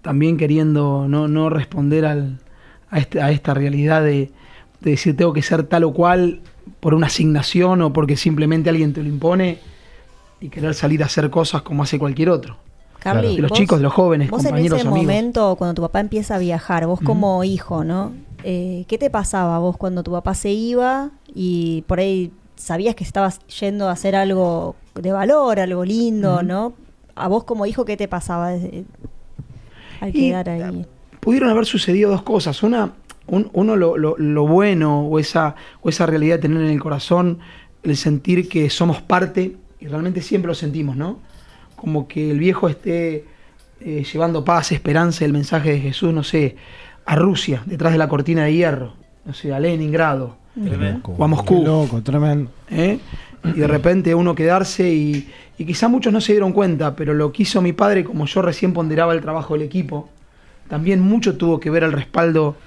también queriendo no responder a esta realidad de decir tengo que ser tal o cual por una asignación o porque simplemente alguien te lo impone y querer salir a hacer cosas como hace cualquier otro. Carly, De los vos- chicos, de los jóvenes, Vos en compañeros, ese amigos. momento, cuando tu papá empieza a viajar, vos como hijo, ¿no? ¿Qué te pasaba vos cuando tu papá se iba y por ahí sabías que estabas yendo a hacer algo de valor, algo lindo, ¿no? A vos como hijo, ¿qué te pasaba al Y, quedar ahí? pudieron haber sucedido dos cosas. Uno lo bueno o esa realidad de tener en el corazón, el sentir que somos parte, y realmente siempre lo sentimos, ¿no? Como que el viejo esté llevando paz, esperanza, el mensaje de Jesús, no sé, a Rusia, detrás de la cortina de hierro, no sé, a Leningrado, o a Moscú. Qué loco, tremendo. Y de repente uno quedarse y quizá muchos no se dieron cuenta, pero lo que hizo mi padre, como yo recién ponderaba el trabajo del equipo, también mucho tuvo que ver el respaldo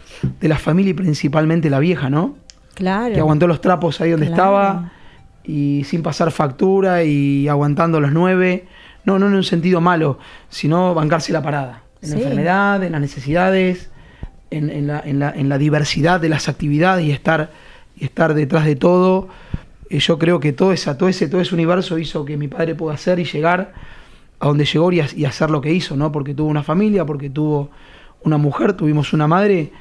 de la familia y principalmente la vieja, ¿no? Claro. Que aguantó los trapos ahí donde Claro. estaba y sin pasar factura y aguantando los 9. No en un sentido malo, sino bancarse la parada. En la Sí. enfermedad, en las necesidades, en la diversidad de las actividades y estar detrás de todo. Yo creo que todo ese universo hizo que mi padre pueda hacer y llegar a donde llegó y hacer lo que hizo, ¿no? Porque tuvo una familia, porque tuvo una mujer, tuvimos una madre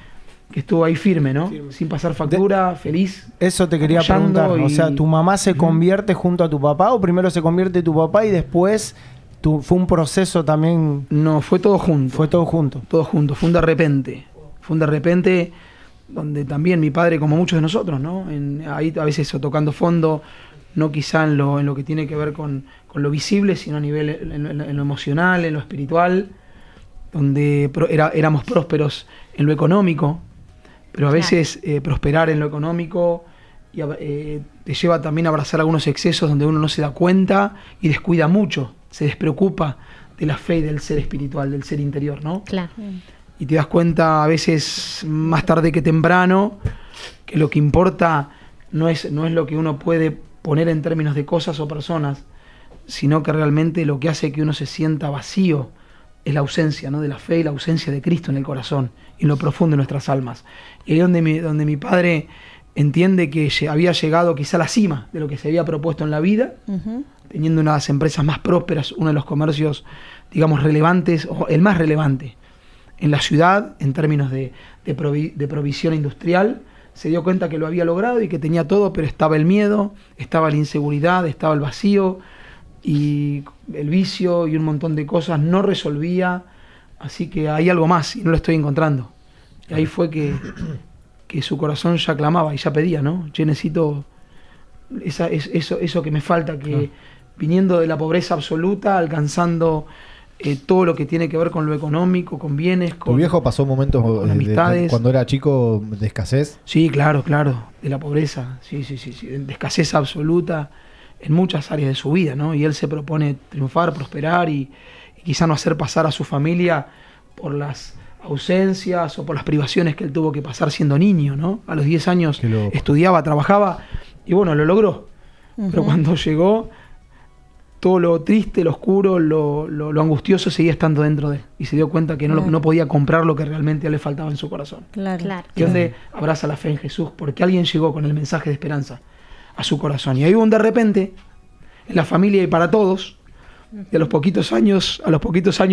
que estuvo ahí firme, ¿no? Sin pasar factura, feliz. Eso te quería apoyando preguntar. O sea, ¿tu mamá se convierte junto a tu papá o primero se convierte tu papá y después fue un proceso también? No, fue todo junto. Fue todo junto. Todo junto, fue un de repente. Fue un de repente donde también mi padre, como muchos de nosotros, ¿no? Ahí a veces tocando fondo, no quizá en lo que tiene que ver con lo visible, sino a nivel en lo emocional, en lo espiritual, donde éramos prósperos en lo económico, pero a veces prosperar en lo económico te lleva también a abrazar algunos excesos donde uno no se da cuenta y descuida mucho, se despreocupa de la fe y del ser espiritual, del ser interior, ¿no? Claro. Y te das cuenta a veces más tarde que temprano que lo que importa no es lo que uno puede poner en términos de cosas o personas, sino que realmente lo que hace que uno se sienta vacío es la ausencia, ¿no? De la fe y la ausencia de Cristo en el corazón y en lo profundo de nuestras almas. Y ahí donde mi padre entiende que había llegado quizá a la cima de lo que se había propuesto en la vida, teniendo una de las empresas más prósperas, uno de los comercios, digamos, relevantes, o el más relevante en la ciudad, en términos de provisión industrial. Se dio cuenta que lo había logrado y que tenía todo, pero estaba el miedo, estaba la inseguridad, estaba el vacío y el vicio y un montón de cosas no resolvía. Así que hay algo más y no lo estoy encontrando. Y ahí fue que su corazón ya clamaba y ya pedía, ¿no? Yo necesito eso que me falta, que viniendo de la pobreza absoluta, alcanzando todo lo que tiene que ver con lo económico, con bienes, ¿Tu viejo pasó momentos con amistades. cuando era chico de escasez? Sí, claro, de la pobreza, sí, de escasez absoluta en muchas áreas de su vida, ¿no? Y él se propone triunfar, prosperar y quizá no hacer pasar a su familia por las ausencias o por las privaciones que él tuvo que pasar siendo niño, ¿no? A los 10 años estudiaba, trabajaba y bueno, lo logró. Pero cuando llegó, todo lo triste, lo oscuro, lo angustioso seguía estando dentro de él. Y se dio cuenta que no podía comprar lo que realmente le faltaba en su corazón. Claro. Y donde abraza la fe en Jesús, porque alguien llegó con el mensaje de esperanza a su corazón. Y ahí hubo un de repente, en la familia y para todos, y a los poquitos años,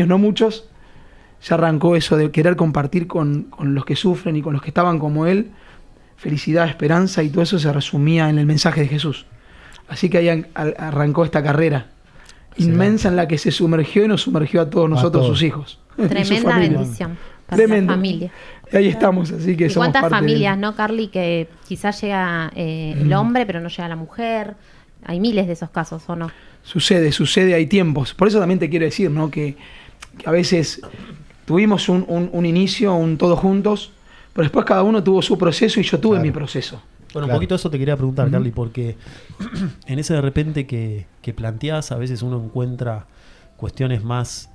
no muchos, ya arrancó eso de querer compartir con los que sufren y con los que estaban como él, felicidad, esperanza, y todo eso se resumía en el mensaje de Jesús. Así que ahí arrancó esta carrera inmensa en la que se sumergió y nos sumergió a todos nosotros, sus hijos. Tremenda bendición para la familia. Y ahí estamos, así que ¿Y somos cuántas parte familias, no, Carly, que quizás llega el hombre pero no llega la mujer? Hay miles de esos casos, ¿o no? Sucede, hay tiempos. Por eso también te quiero decir, ¿no? Que a veces tuvimos un inicio, todos juntos, pero después cada uno tuvo su proceso y yo tuve mi proceso. Bueno, un poquito eso te quería preguntar, Carly, porque en ese de repente que planteás, a veces uno encuentra cuestiones más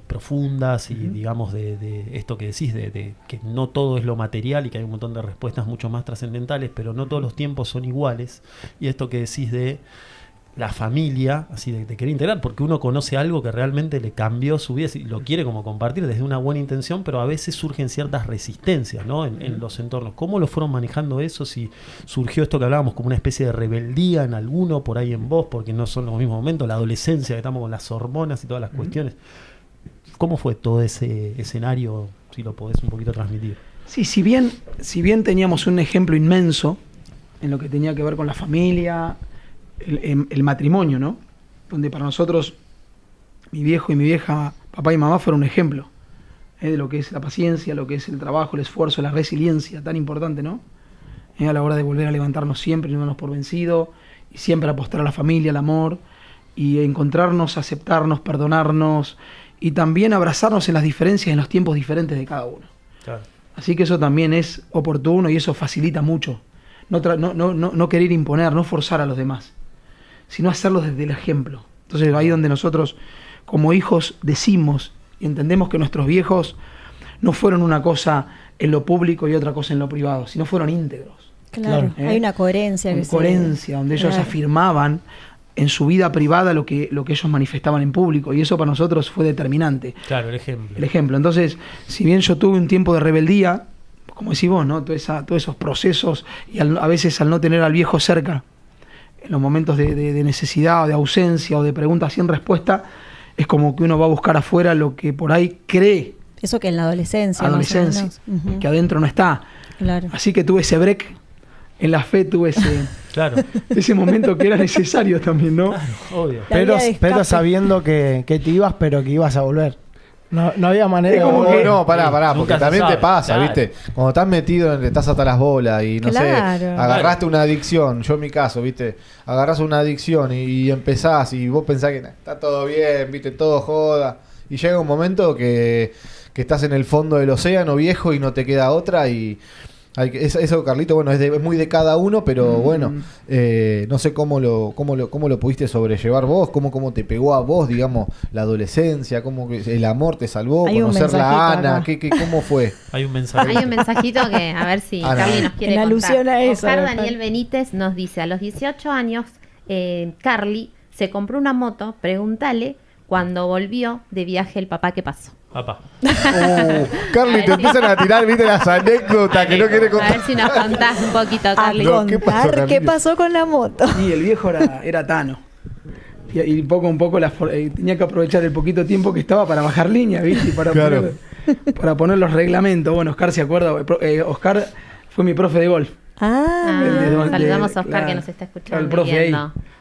profundas y digamos de esto que decís, de que no todo es lo material y que hay un montón de respuestas mucho más trascendentales, pero no todos los tiempos son iguales. Y esto que decís de la familia, así de querer integrar, porque uno conoce algo que realmente le cambió su vida y lo quiere como compartir desde una buena intención, pero a veces surgen ciertas resistencias, ¿no? en los entornos. ¿Cómo lo fueron manejando eso? Si surgió esto que hablábamos como una especie de rebeldía en alguno, por ahí en vos, porque no son los mismos momentos, la adolescencia, que estamos con las hormonas y todas las cuestiones. ¿Cómo fue todo ese escenario, si lo podés un poquito transmitir? Sí, si bien teníamos un ejemplo inmenso en lo que tenía que ver con la familia, el matrimonio, ¿no? Donde para nosotros mi viejo y mi vieja, papá y mamá, fueron un ejemplo de lo que es la paciencia, lo que es el trabajo, el esfuerzo, la resiliencia, tan importante, ¿no? A la hora de volver a levantarnos siempre, no darnos por vencido, y siempre apostar a la familia, al amor, y encontrarnos, aceptarnos, perdonarnos, y también abrazarnos en las diferencias, en los tiempos diferentes de cada uno. Claro. Así que eso también es oportuno y eso facilita mucho. No querer imponer, no forzar a los demás, sino hacerlo desde el ejemplo. Entonces ahí donde nosotros como hijos decimos y entendemos que nuestros viejos no fueron una cosa en lo público y otra cosa en lo privado, sino fueron íntegros. Claro, hay una coherencia. Una coherencia, donde ellos afirmaban en su vida privada lo que ellos manifestaban en público, y eso para nosotros fue determinante. Claro, el ejemplo. El ejemplo. Entonces, si bien yo tuve un tiempo de rebeldía, como decís vos, ¿no? Todos esos procesos, y a veces al no tener al viejo cerca, en los momentos de necesidad o de ausencia o de preguntas sin respuesta, es como que uno va a buscar afuera lo que por ahí cree. Eso que en la adolescencia. Que adentro no está. Claro. Así que tuve ese break en la fe, tuve ese momento que era necesario también, ¿no? Claro, obvio. Pero sabiendo que te ibas, pero que ibas a volver. No había manera de... No, pará, porque también te pasa, claro. ¿viste? Cuando estás metido, estás hasta las bolas y no sé, agarraste una adicción, yo en mi caso, ¿viste? Agarrás una adicción y empezás y vos pensás que está todo bien, ¿viste? Todo joda. Y llega un momento que estás en el fondo del océano, viejo, y no te queda otra y... Eso, Carlito, bueno, es muy de cada uno, pero bueno, no sé cómo lo pudiste sobrellevar vos, cómo te pegó a vos, digamos, la adolescencia, cómo el amor te salvó, conocer a Ana, ¿cómo fue? Hay un mensaje. Hay un mensajito que, a ver si Carly nos quiere en contar. alusión a eso. Oscar Daniel Benítez nos dice, a los 18 años, Carly se compró una moto, pregúntale cuando volvió de viaje el papá qué pasó. Papá. Carly, te empiezan a tirar, viste, las anécdotas que no quiere contar. A ver si nos contás un poquito, Carly. ¿Qué pasó con la moto? Y el viejo era Tano. Y poco a poco tenía que aprovechar el poquito tiempo que estaba para bajar línea, ¿viste? Y para poner los reglamentos. Bueno, Oscar se acuerda. Oscar fue mi profe de golf. Saludamos a Oscar que nos está escuchando. El profe ahí.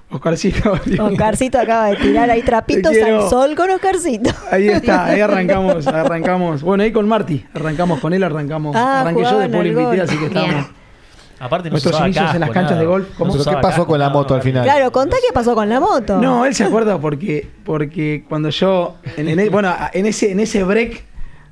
Oscarcito acaba de tirar ahí trapitos al sol con Oscarcito. Ahí está, ahí arrancamos. Bueno, ahí con Marty, arranqué yo, después lo invité, así que estábamos. Aparte nuestros inicios en las canchas de golf. ¿Qué pasó con la moto al final? Claro, contá qué pasó con la moto. No, él se acuerda porque cuando yo, en ese break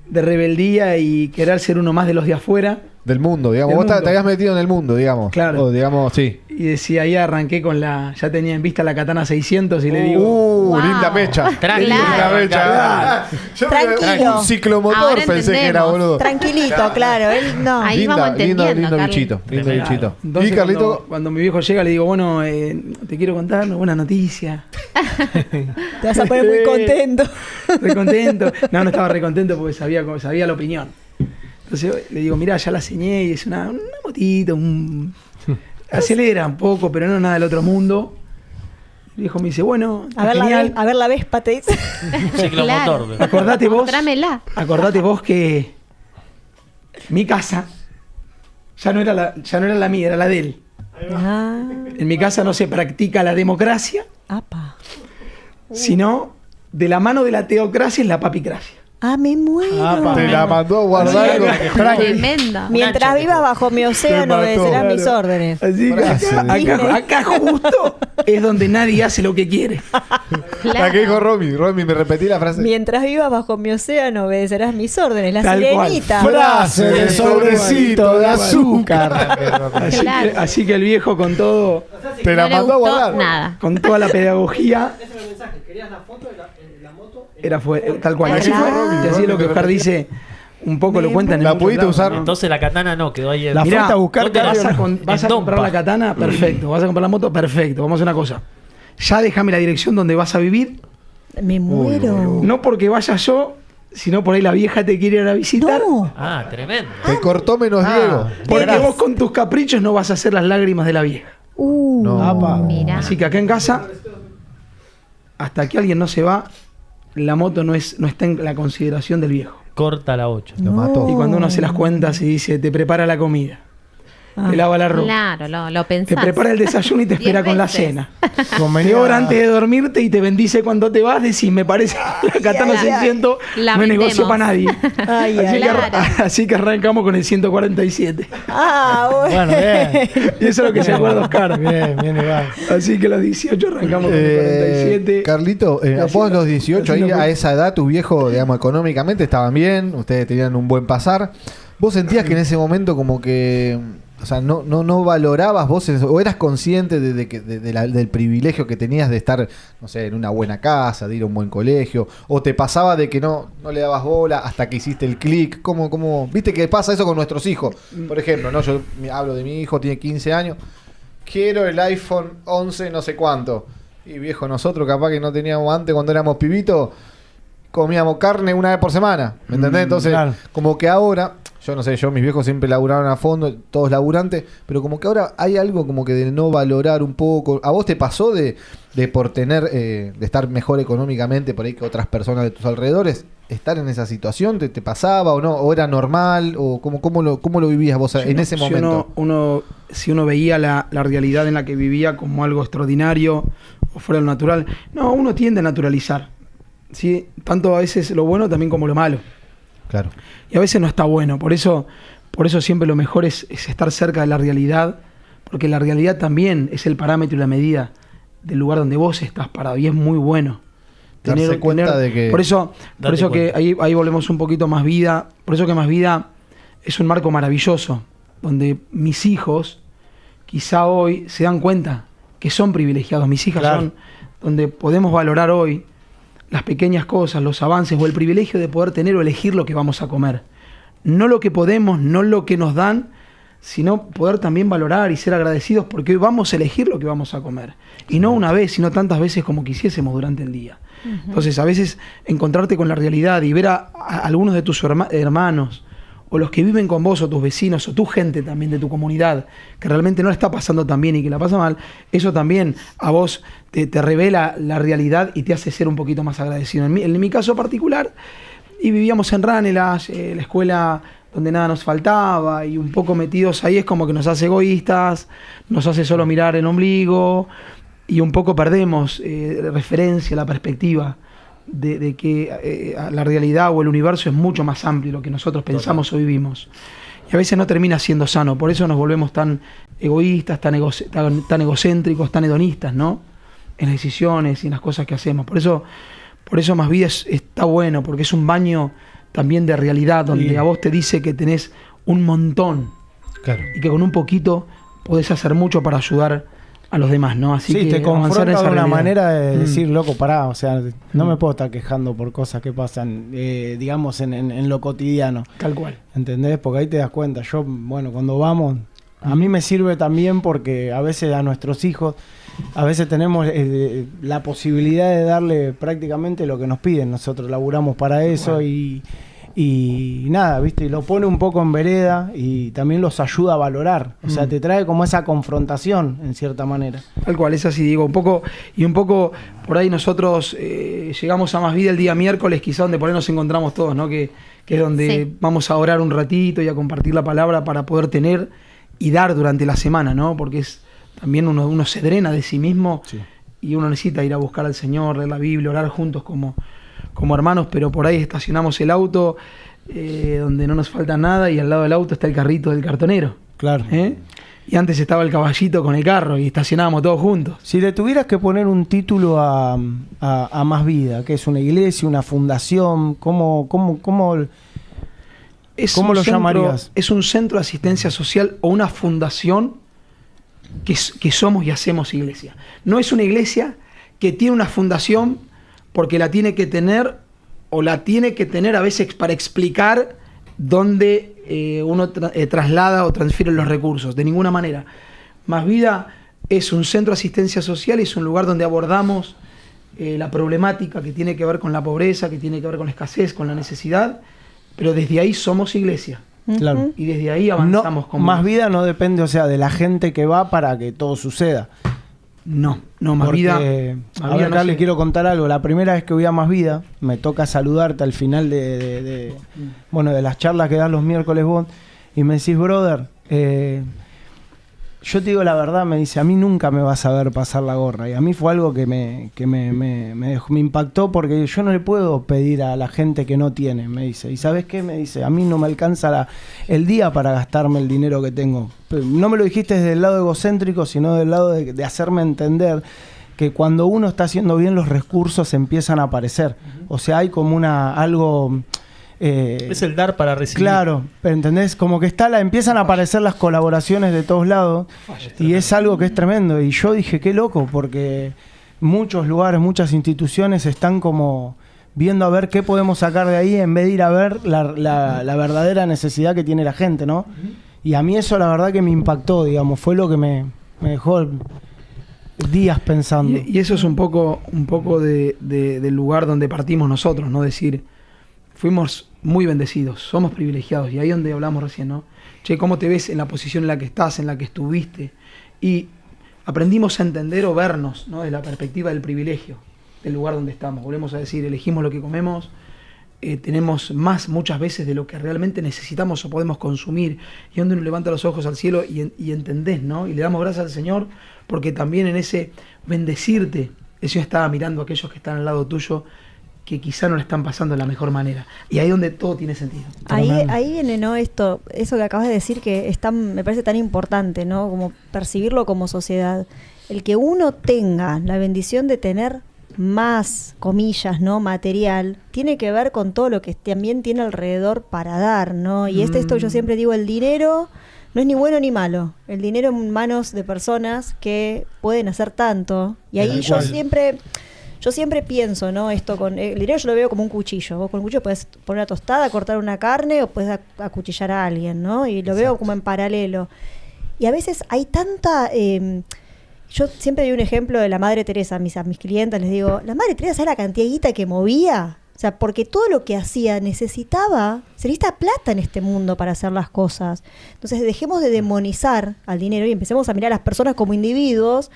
de rebeldía y querer ser uno más de los de afuera. Del mundo, digamos. Vos te habías metido en el mundo, digamos. Claro. O, digamos, sí. Y decía, ahí arranqué ya tenía en vista la Katana 600 y le digo... Wow. Linda mecha. Linda mecha. Yo Tranquilo. Un ciclomotor pensé que era, boludo. Tranquilito, claro. Él no. Ahí vamos entendiendo, lindo bichito. Lindo bichito. Entonces, y Carlito... cuando mi viejo llega le digo, bueno, te quiero contar una buena noticia. Te vas a poner muy contento. Recontento. No estaba recontento porque sabía la opinión. Entonces le digo, mirá, ya la enseñé y es una motito, acelera un poco, pero no nada del otro mundo. El viejo me dice, bueno, a ver la Vespa, te dice. Ciclomotor. Claro. Acordate vos que mi casa ya no era la mía, era la de él. En mi casa no se practica la democracia, sino de la mano de la teocracia es la papicracia. Me muero. Te la mandó a guardar. Tremenda. Mientras viva bajo mi océano, obedecerán mis órdenes. Así que acá justo es donde nadie hace lo que quiere. La que dijo Romy, me repetí la frase. Mientras vivas bajo mi océano, obedecerás mis órdenes. La Tal sirenita. Frase de sobrecito de azúcar. Así que el viejo con todo... Te la mandó a guardar. Nada. Con toda la pedagogía... Ese era el mensaje. ¿Querías la foto de la moto? Fue tal cual. Así es lo que Oscar dice, un poco lo cuentan. ¿La pudiste usar? ¿No? Entonces la katana no, quedó ahí. La fuiste a buscar. Vas a comprar la katana, perfecto. Vas a comprar la moto, perfecto. Vamos a hacer una cosa. Ya déjame la dirección donde vas a vivir. Me muero. No porque vaya yo, sino por ahí la vieja te quiere ir a visitar. No. Tremendo. Te cortó menos Diego. Porque vos con tus caprichos no vas a hacer las lágrimas de la vieja. Mira. Así que acá en casa, hasta que alguien no se va, la moto no está en la consideración del viejo. Corta la 8. Lo mató. Y cuando uno hace las cuentas y dice, te prepara la comida, te lava la ropa. Claro, lo pensás. Te prepara el desayuno y te 10 espera con la veces. cena. Convenía- Te ora antes de dormirte y te bendice cuando te vas. Decís, me parece que la katana ay, ay. 600 La no es negocio vendemos. para nadie. Ay, así, ay, que, claro. así que arrancamos con el 147. Bueno, bien. Y eso es lo que se acuerda Oscar. Bien, bien, Iván. Así que a los 18 arrancamos con el 47. Carlito, vos a los 18, ahí a esa edad, tu viejo, digamos, económicamente estaban bien, ustedes tenían un buen pasar. ¿Vos sentías que en ese momento como que, o sea, no valorabas vos eso, o eras consciente del privilegio que tenías de estar, no sé, en una buena casa, de ir a un buen colegio, o te pasaba de que no le dabas bola hasta que hiciste el clic? ¿Cómo? ¿Viste que pasa eso con nuestros hijos? Por ejemplo, ¿no? Yo hablo de mi hijo, tiene 15 años, quiero el iPhone 11 no sé cuánto. Y viejo, nosotros capaz que no teníamos antes, cuando éramos pibitos, comíamos carne una vez por semana, ¿me entendés? Entonces, claro. como que ahora, yo no sé, mis viejos siempre laburaron a fondo, todos laburantes, pero como que ahora hay algo como que de no valorar un poco. ¿A vos te pasó de por tener, de estar mejor económicamente por ahí que otras personas de tus alrededores, estar en esa situación? ¿Te pasaba o no? ¿O era normal? ¿O cómo lo vivías vos en ese momento? Si uno veía la realidad en la que vivía como algo extraordinario o fuera lo natural, no, uno tiende a naturalizar, ¿sí? Tanto a veces lo bueno también como lo malo. Claro. Y a veces no está bueno. Por eso siempre lo mejor es estar cerca de la realidad, porque la realidad también es el parámetro y la medida del lugar donde vos estás parado. Y es muy bueno. Darse cuenta de que... Por eso que ahí volvemos un poquito Más Vida. Por eso que Más Vida es un marco maravilloso, donde mis hijos quizá hoy se dan cuenta que son privilegiados. Mis hijas Claro. son donde podemos valorar hoy las pequeñas cosas, los avances o el privilegio de poder tener o elegir lo que vamos a comer. No lo que podemos, no lo que nos dan, sino poder también valorar y ser agradecidos porque hoy vamos a elegir lo que vamos a comer. Y no una vez, sino tantas veces como quisiésemos durante el día. Entonces, a veces encontrarte con la realidad y ver a algunos de tus hermanos o los que viven con vos o tus vecinos o tu gente también de tu comunidad que realmente no la está pasando tan bien y que la pasa mal, eso también a vos te revela la realidad y te hace ser un poquito más agradecido. En mi caso particular, y vivíamos en Ranelas, la escuela donde nada nos faltaba y un poco metidos ahí es como que nos hace egoístas, nos hace solo mirar el ombligo y un poco perdemos referencia, la perspectiva de que la realidad o el universo es mucho más amplio de lo que nosotros pensamos o vivimos. Y a veces no termina siendo sano, por eso nos volvemos tan egoístas, tan egocéntricos, tan hedonistas, ¿no? En las decisiones y en las cosas que hacemos. Por eso Más Vida está bueno, porque es un baño también de realidad, donde a vos te dice que tenés un montón, Claro. y que con un poquito podés hacer mucho para ayudar a los demás, ¿no? Así Sí, que te confronta de una realidad. manera de decir, loco, pará, o sea, no me puedo estar quejando por cosas que pasan, digamos, en lo cotidiano. Tal cual. ¿Entendés? Porque ahí te das cuenta. Yo, bueno, cuando vamos, a mí me sirve también porque a veces a nuestros hijos, a veces tenemos la posibilidad de darle prácticamente lo que nos piden. Nosotros laburamos para eso y nada, ¿viste? Y lo pone un poco en vereda y también los ayuda a valorar. O sea, te trae como esa confrontación, en cierta manera. Tal cual, es así, digo, un poco por ahí nosotros llegamos a Más Vida el día miércoles, quizá donde por ahí nos encontramos todos, ¿no? Que es donde vamos a orar un ratito y a compartir la palabra para poder tener y dar durante la semana, ¿no? Porque es también uno se drena de sí mismo y uno necesita ir a buscar al Señor, leer la Biblia, orar juntos como hermanos, pero por ahí estacionamos el auto donde no nos falta nada y al lado del auto está el carrito del cartonero. Claro. Y antes estaba el caballito con el carro y estacionábamos todos juntos. Si le tuvieras que poner un título a Más Vida, que es una iglesia, una fundación, ¿cómo lo llamarías? Es un centro de asistencia social o una fundación que somos y hacemos iglesia. No es una iglesia que tiene una fundación porque la tiene que tener o la tiene que tener a veces para explicar dónde uno traslada o transfiere los recursos. De ninguna manera. Más Vida es un centro de asistencia social y es un lugar donde abordamos la problemática que tiene que ver con la pobreza, que tiene que ver con la escasez, con la necesidad, pero desde ahí somos iglesia. Claro. Y desde ahí avanzamos con Más Vida no depende, o sea, de la gente que va para que todo suceda. No, Más Porque, Vida. a ver, acá les quiero contar algo. La primera vez que voy a Más Vida, me toca saludarte al final de las charlas que das los miércoles vos, y me decís, brother, yo te digo la verdad, me dice, a mí nunca me vas a ver pasar la gorra. Y a mí fue algo que me impactó, porque yo no le puedo pedir a la gente que no tiene, me dice. ¿Y sabes qué? Me dice, a mí no me alcanza el día para gastarme el dinero que tengo. No me lo dijiste desde el lado egocéntrico, sino del lado de hacerme entender que cuando uno está haciendo bien, los recursos empiezan a aparecer. O sea, hay como algo... es el dar para recibir. Claro, ¿entendés? Como que empiezan a aparecer las colaboraciones de todos lados, y es algo que es tremendo. Y yo dije, qué loco, porque muchos lugares, muchas instituciones están como viendo a ver qué podemos sacar de ahí, en vez de ir a ver la verdadera necesidad que tiene la gente, ¿no? Y a mí eso la verdad que me impactó, digamos, fue lo que me dejó días pensando. Y eso es un poco del lugar donde partimos nosotros, ¿no? Decir, fuimos muy bendecidos, somos privilegiados, y ahí donde hablamos recién, ¿no? Che, ¿cómo te ves en la posición en la que estás, en la que estuviste? Y aprendimos a entender o vernos, ¿no? Desde la perspectiva del privilegio, del lugar donde estamos. Volvemos a decir, elegimos lo que comemos, tenemos más muchas veces de lo que realmente necesitamos o podemos consumir, y donde uno levanta los ojos al cielo y entendés, ¿no? Y le damos gracias al Señor, porque también en ese bendecirte, el Señor estaba mirando a aquellos que están al lado tuyo, que quizá no le están pasando de la mejor manera. Y ahí es donde todo tiene sentido. Ahí viene, ¿no? Eso que acabas de decir, que me parece tan importante, ¿no? Como percibirlo como sociedad. El que uno tenga la bendición de tener más, comillas, ¿no? Material, tiene que ver con todo lo que también tiene alrededor para dar, ¿no? Y esto yo siempre digo, el dinero no es ni bueno ni malo. El dinero en manos de personas que pueden hacer tanto. Y ahí yo siempre pienso, ¿no? Esto con el dinero yo lo veo como un cuchillo. Vos con un cuchillo podés poner una tostada, cortar una carne, o podés acuchillar a alguien, ¿no? Y lo veo como en paralelo. Y a veces hay tanta... yo siempre doy un ejemplo de la Madre Teresa a mis clientes, les digo, la Madre Teresa, ¿sabes la cantidad de guita que movía? O sea, porque todo lo que hacía se necesita plata en este mundo para hacer las cosas. Entonces dejemos de demonizar al dinero y empecemos a mirar a las personas como individuos.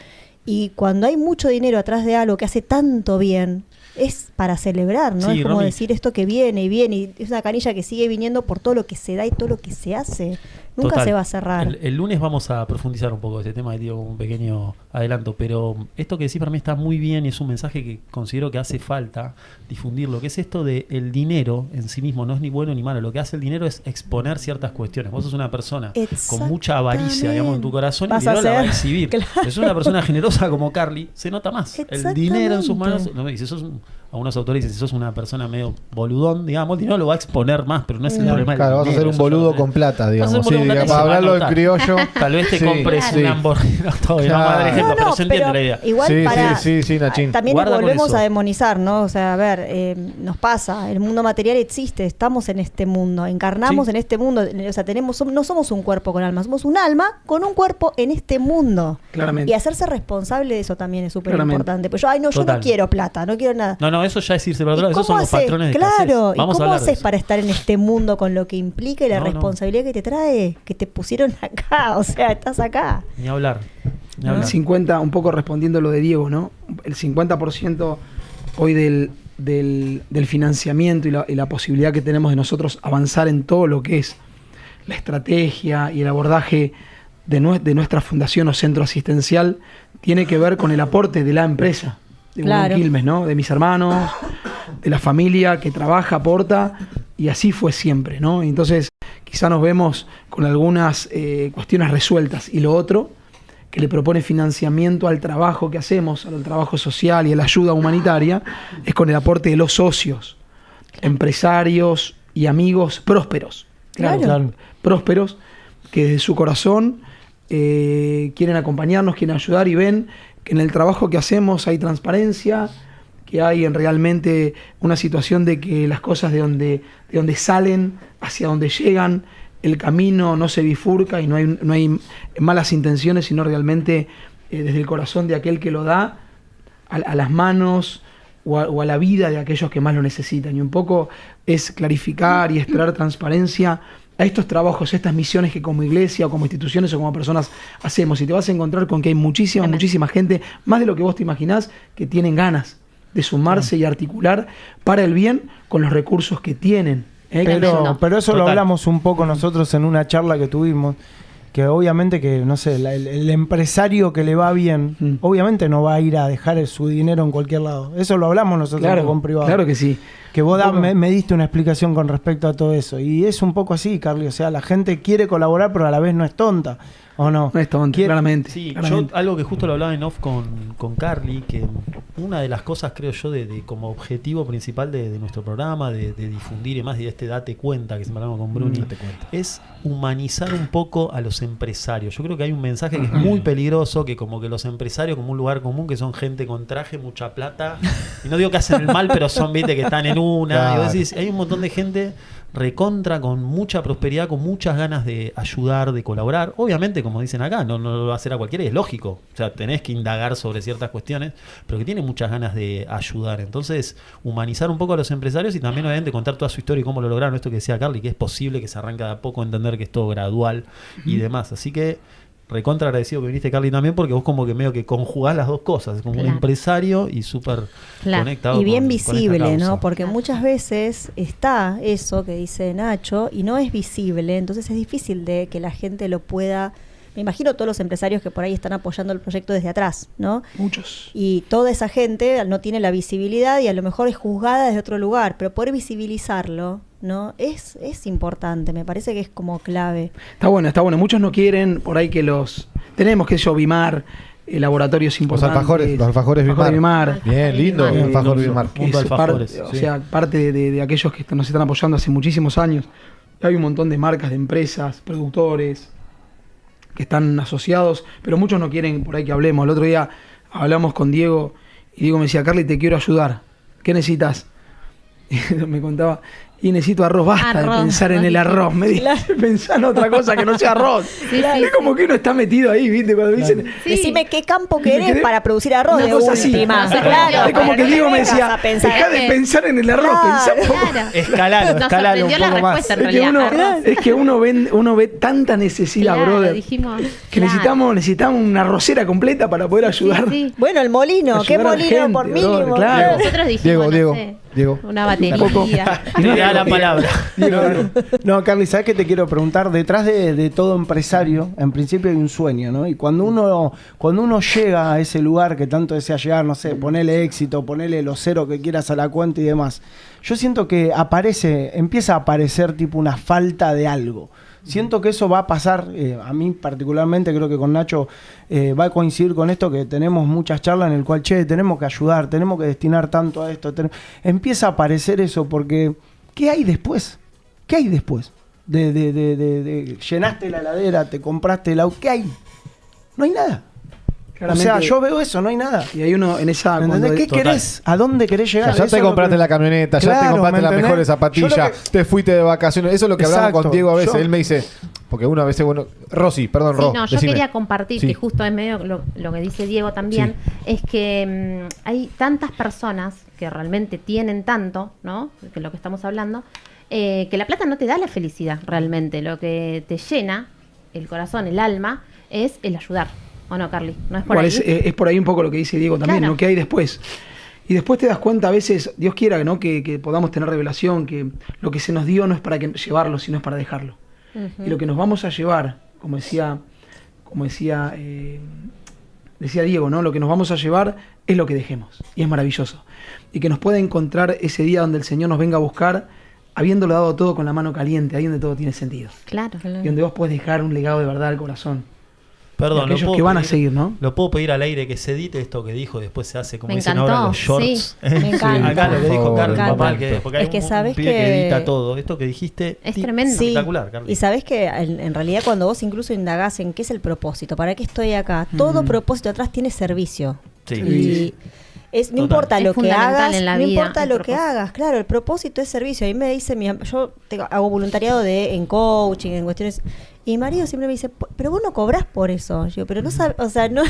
Y cuando hay mucho dinero atrás de algo que hace tanto bien, es para celebrar, ¿no? Sí, es como Romy, decir esto que viene y viene, y es una canilla que sigue viniendo por todo lo que se da y todo lo que se hace. Nunca Total. Se va a cerrar. El lunes vamos a profundizar un poco de este tema, digo, un pequeño adelanto, pero esto que decís para mí está muy bien y es un mensaje que considero que hace falta difundirlo, que es esto de el dinero en sí mismo no es ni bueno ni malo, lo que hace el dinero es exponer ciertas cuestiones. Vos sos una persona con mucha avaricia, digamos, en tu corazón, y el dinero la va a exhibir. Claro. Si sos una persona generosa como Carly, se nota más. El dinero en sus manos, no, y si sos algunos autores dicen, si sos una persona medio boludón, digamos, el dinero lo va a exponer más, pero no es el problema. Claro, vas a ser un boludo con plata, digamos. Sí, para hablarlo en criollo. Tal vez te compres un Lamborghini. Madre ejemplo, pero se entiende la idea. Igual Nachín. También volvemos a demonizar, ¿no? O sea, a ver, nos pasa, el mundo material existe, estamos en este mundo, encarnamos en este mundo, o sea, no somos un cuerpo con alma, somos un alma con un cuerpo en este mundo. Claramente. Y hacerse responsable de eso también es súper importante. Pues yo no quiero plata, no quiero nada. No, eso ya es irse para otro lado, esos son los patrones de claro, escasez. ¿y cómo haces para estar en este mundo con lo que implica y la responsabilidad que te trae, que te pusieron acá? O sea, estás acá. Ni hablar. El 50, un poco respondiendo lo de Diego, ¿no? El 50% hoy del financiamiento y la posibilidad que tenemos de nosotros avanzar en todo lo que es la estrategia y el abordaje de nuestra fundación o centro asistencial tiene que ver con el aporte de la empresa, de Unión Quilmes, ¿no? De mis hermanos, de la familia que trabaja, aporta, y así fue siempre, ¿no? Entonces, quizá nos vemos con algunas cuestiones resueltas, y lo otro, que le propone financiamiento al trabajo que hacemos, al trabajo social y a la ayuda humanitaria, es con el aporte de los socios, empresarios y amigos prósperos. Claro. Prósperos, que desde su corazón quieren acompañarnos, quieren ayudar y ven que en el trabajo que hacemos hay transparencia, que hay realmente una situación de que las cosas de donde salen hacia donde llegan, el camino no se bifurca y no hay malas intenciones, sino realmente desde el corazón de aquel que lo da a las manos o a la vida de aquellos que más lo necesitan. Y un poco es clarificar y es traer transparencia a estos trabajos, a estas misiones que como iglesia o como instituciones o como personas hacemos. Y te vas a encontrar con que hay muchísima gente, más de lo que vos te imaginás, que tienen ganas de sumarse y articular para el bien con los recursos que tienen. Pero eso lo hablamos un poco nosotros en una charla que tuvimos, que obviamente que, no sé, el empresario que le va bien, obviamente no va a ir a dejar su dinero en cualquier lado. Eso lo hablamos nosotros con privado. Claro que sí. Que vos me diste una explicación con respecto a todo eso. Y es un poco así, Carly. O sea, la gente quiere colaborar, pero a la vez no es tonta. ¿O no? No es tonta, claramente. Sí, claramente. yo algo que justo lo hablaba en off con Carly, que una de las cosas, creo yo, de como objetivo principal de nuestro programa, de difundir y más, y de este date cuenta que siempre hablamos con Bruni, es humanizar un poco a los empresarios. Yo creo que hay un mensaje que es muy peligroso, que como que los empresarios como un lugar común, que son gente con traje, mucha plata, y no digo que hacen el mal, pero son, viste, que están en una, Claro. y vos decís, hay un montón de gente recontra, con mucha prosperidad, con muchas ganas de ayudar, de colaborar. Obviamente, como dicen acá, no lo va a hacer a cualquiera, y es lógico. O sea, tenés que indagar sobre ciertas cuestiones, pero que tiene muchas ganas de ayudar. Entonces, humanizar un poco a los empresarios y también, obviamente, contar toda su historia y cómo lo lograron. Esto que decía Carly, que es posible, que se arranca de a poco, entender que es todo gradual y demás. Así que recontra agradecido que viniste, Carly, también, porque vos como que medio que conjugás las dos cosas, como un Claro. empresario y súper Claro. conectado Y bien con esta visible, causa. ¿no? Porque muchas veces está eso que dice Nacho y no es visible, entonces es difícil de que la gente lo pueda. Me imagino todos los empresarios que por ahí están apoyando el proyecto desde atrás, ¿no? Muchos. Y toda esa gente no tiene la visibilidad y a lo mejor es juzgada desde otro lugar, pero poder visibilizarlo, ¿no? Es importante, me parece que es como clave. Está bueno. Muchos no quieren por ahí que los... Tenemos, qué sé yo, Bimar, laboratorios Los importantes. alfajores Bimar. Bimar. Bien, lindo, Eh, alfajor no, Bimar. Mundo Es Alfajores, parte, o sí. sea, parte de aquellos que nos están apoyando hace muchísimos años. Hay un montón de marcas, de empresas, productores que están asociados, pero muchos no quieren por ahí que hablemos. El otro día hablamos con Diego y Diego me decía, Carly, te quiero ayudar. ¿Qué necesitas? Y me contaba, y necesito arroz, basta Arroz, de pensar en el arroz, me dice, pensá en otra cosa que no sea arroz. Sí, Es como que uno está metido ahí, ¿viste? Cuando dicen, Sí. Decime qué campo querés para producir arroz Una de cosa así. última. No, Claro, es como que pero no Diego me vengas decía, a pensar dejá de que- pensar en el arroz, Claro, pensá un poco. Claro. Escalalo Nos un sorprendió la poco más. respuesta, en Es que realidad. Arroz. uno ve tanta necesidad, Claro, brother, dijimos, que claro. necesitamos una arrocera completa para poder ayudar. Sí. Bueno, el molino, ¿qué Ayudar a la molino gente, por brother, mínimo? claro. Nosotros dijimos, Diego. una Tampoco. batería. Te da la palabra. No, Carly, ¿sabes qué te quiero preguntar? Detrás de todo empresario, en principio hay un sueño, ¿no? Y cuando uno llega a ese lugar que tanto desea llegar, no sé, ponele éxito, ponele los ceros que quieras a la cuenta y demás, yo siento que empieza a aparecer tipo una falta de algo. Siento que eso va a pasar, a mí particularmente, creo que con Nacho va a coincidir con esto, que tenemos muchas charlas en el cual, tenemos que ayudar, tenemos que destinar tanto a esto. Empieza a aparecer eso, porque ¿qué hay después? ¿Qué hay después? De llenaste la heladera, te compraste el auto, ¿qué hay? No hay nada. Claramente. O sea, yo veo eso, no hay nada. Y hay uno en esa... ¿Me entendés? ¿Qué Total. querés? ¿A dónde querés llegar? Ya Eso te es lo compraste que- la camioneta, ya te Claro, compraste ¿me las entendés? mejores Yo zapatillas, lo que- te fuiste de vacaciones. Eso es lo que hablamos Exacto. con Diego a veces. Yo- Él me dice, porque uno a veces, bueno, Rosy, perdón, Sí, Ro, no, yo decime. quería compartir, Sí. que justo es medio lo que dice Diego también, es que hay tantas personas que realmente tienen tanto, ¿no? Que lo que estamos hablando, que la plata no te da la felicidad realmente. Lo que te llena el corazón, el alma, es el ayudar. ¿O no, Carly? ¿No es por Igual ahí? es por ahí un poco lo que dice Diego también, Claro. ¿no? ¿Qué hay después? Y después te das cuenta a veces, Dios quiera, ¿no? Que podamos tener revelación, que lo que se nos dio no es para llevarlo, sino es para dejarlo. Ujú. Y lo que nos vamos a llevar, decía Diego, ¿no? Lo que nos vamos a llevar es lo que dejemos. Y es maravilloso. Y que nos pueda encontrar ese día donde el Señor nos venga a buscar, habiéndolo dado todo con la mano caliente, ahí donde todo tiene sentido. Claro. Y donde vos podés dejar un legado de verdad al corazón. Perdón, Y aquellos ¿lo puedo que van a pedir? seguir, ¿no? Lo puedo pedir al aire que se edite esto que dijo, después se hace como Me dicen encantó, ahora los shorts. sí, me encanta. Acá lo que dijo Por Carlos, favor, papá, me que, encanta. porque hay Es que un sabes pibe que edita que- todo. Esto que dijiste Es tremendo. Sí, espectacular, Carlos. y sabes que en realidad cuando vos incluso indagás en qué es el propósito, para qué estoy acá, todo propósito atrás tiene servicio. Sí. Y no Total. importa Es lo que fundamental hagas, en la no vida, importa el lo que propósito. hagas, claro, el propósito es servicio. A mí me dice, yo hago voluntariado en coaching, en cuestiones, y mi marido siempre me dice, pero vos no cobrás por eso. Yo, pero no sabes, o sea, no...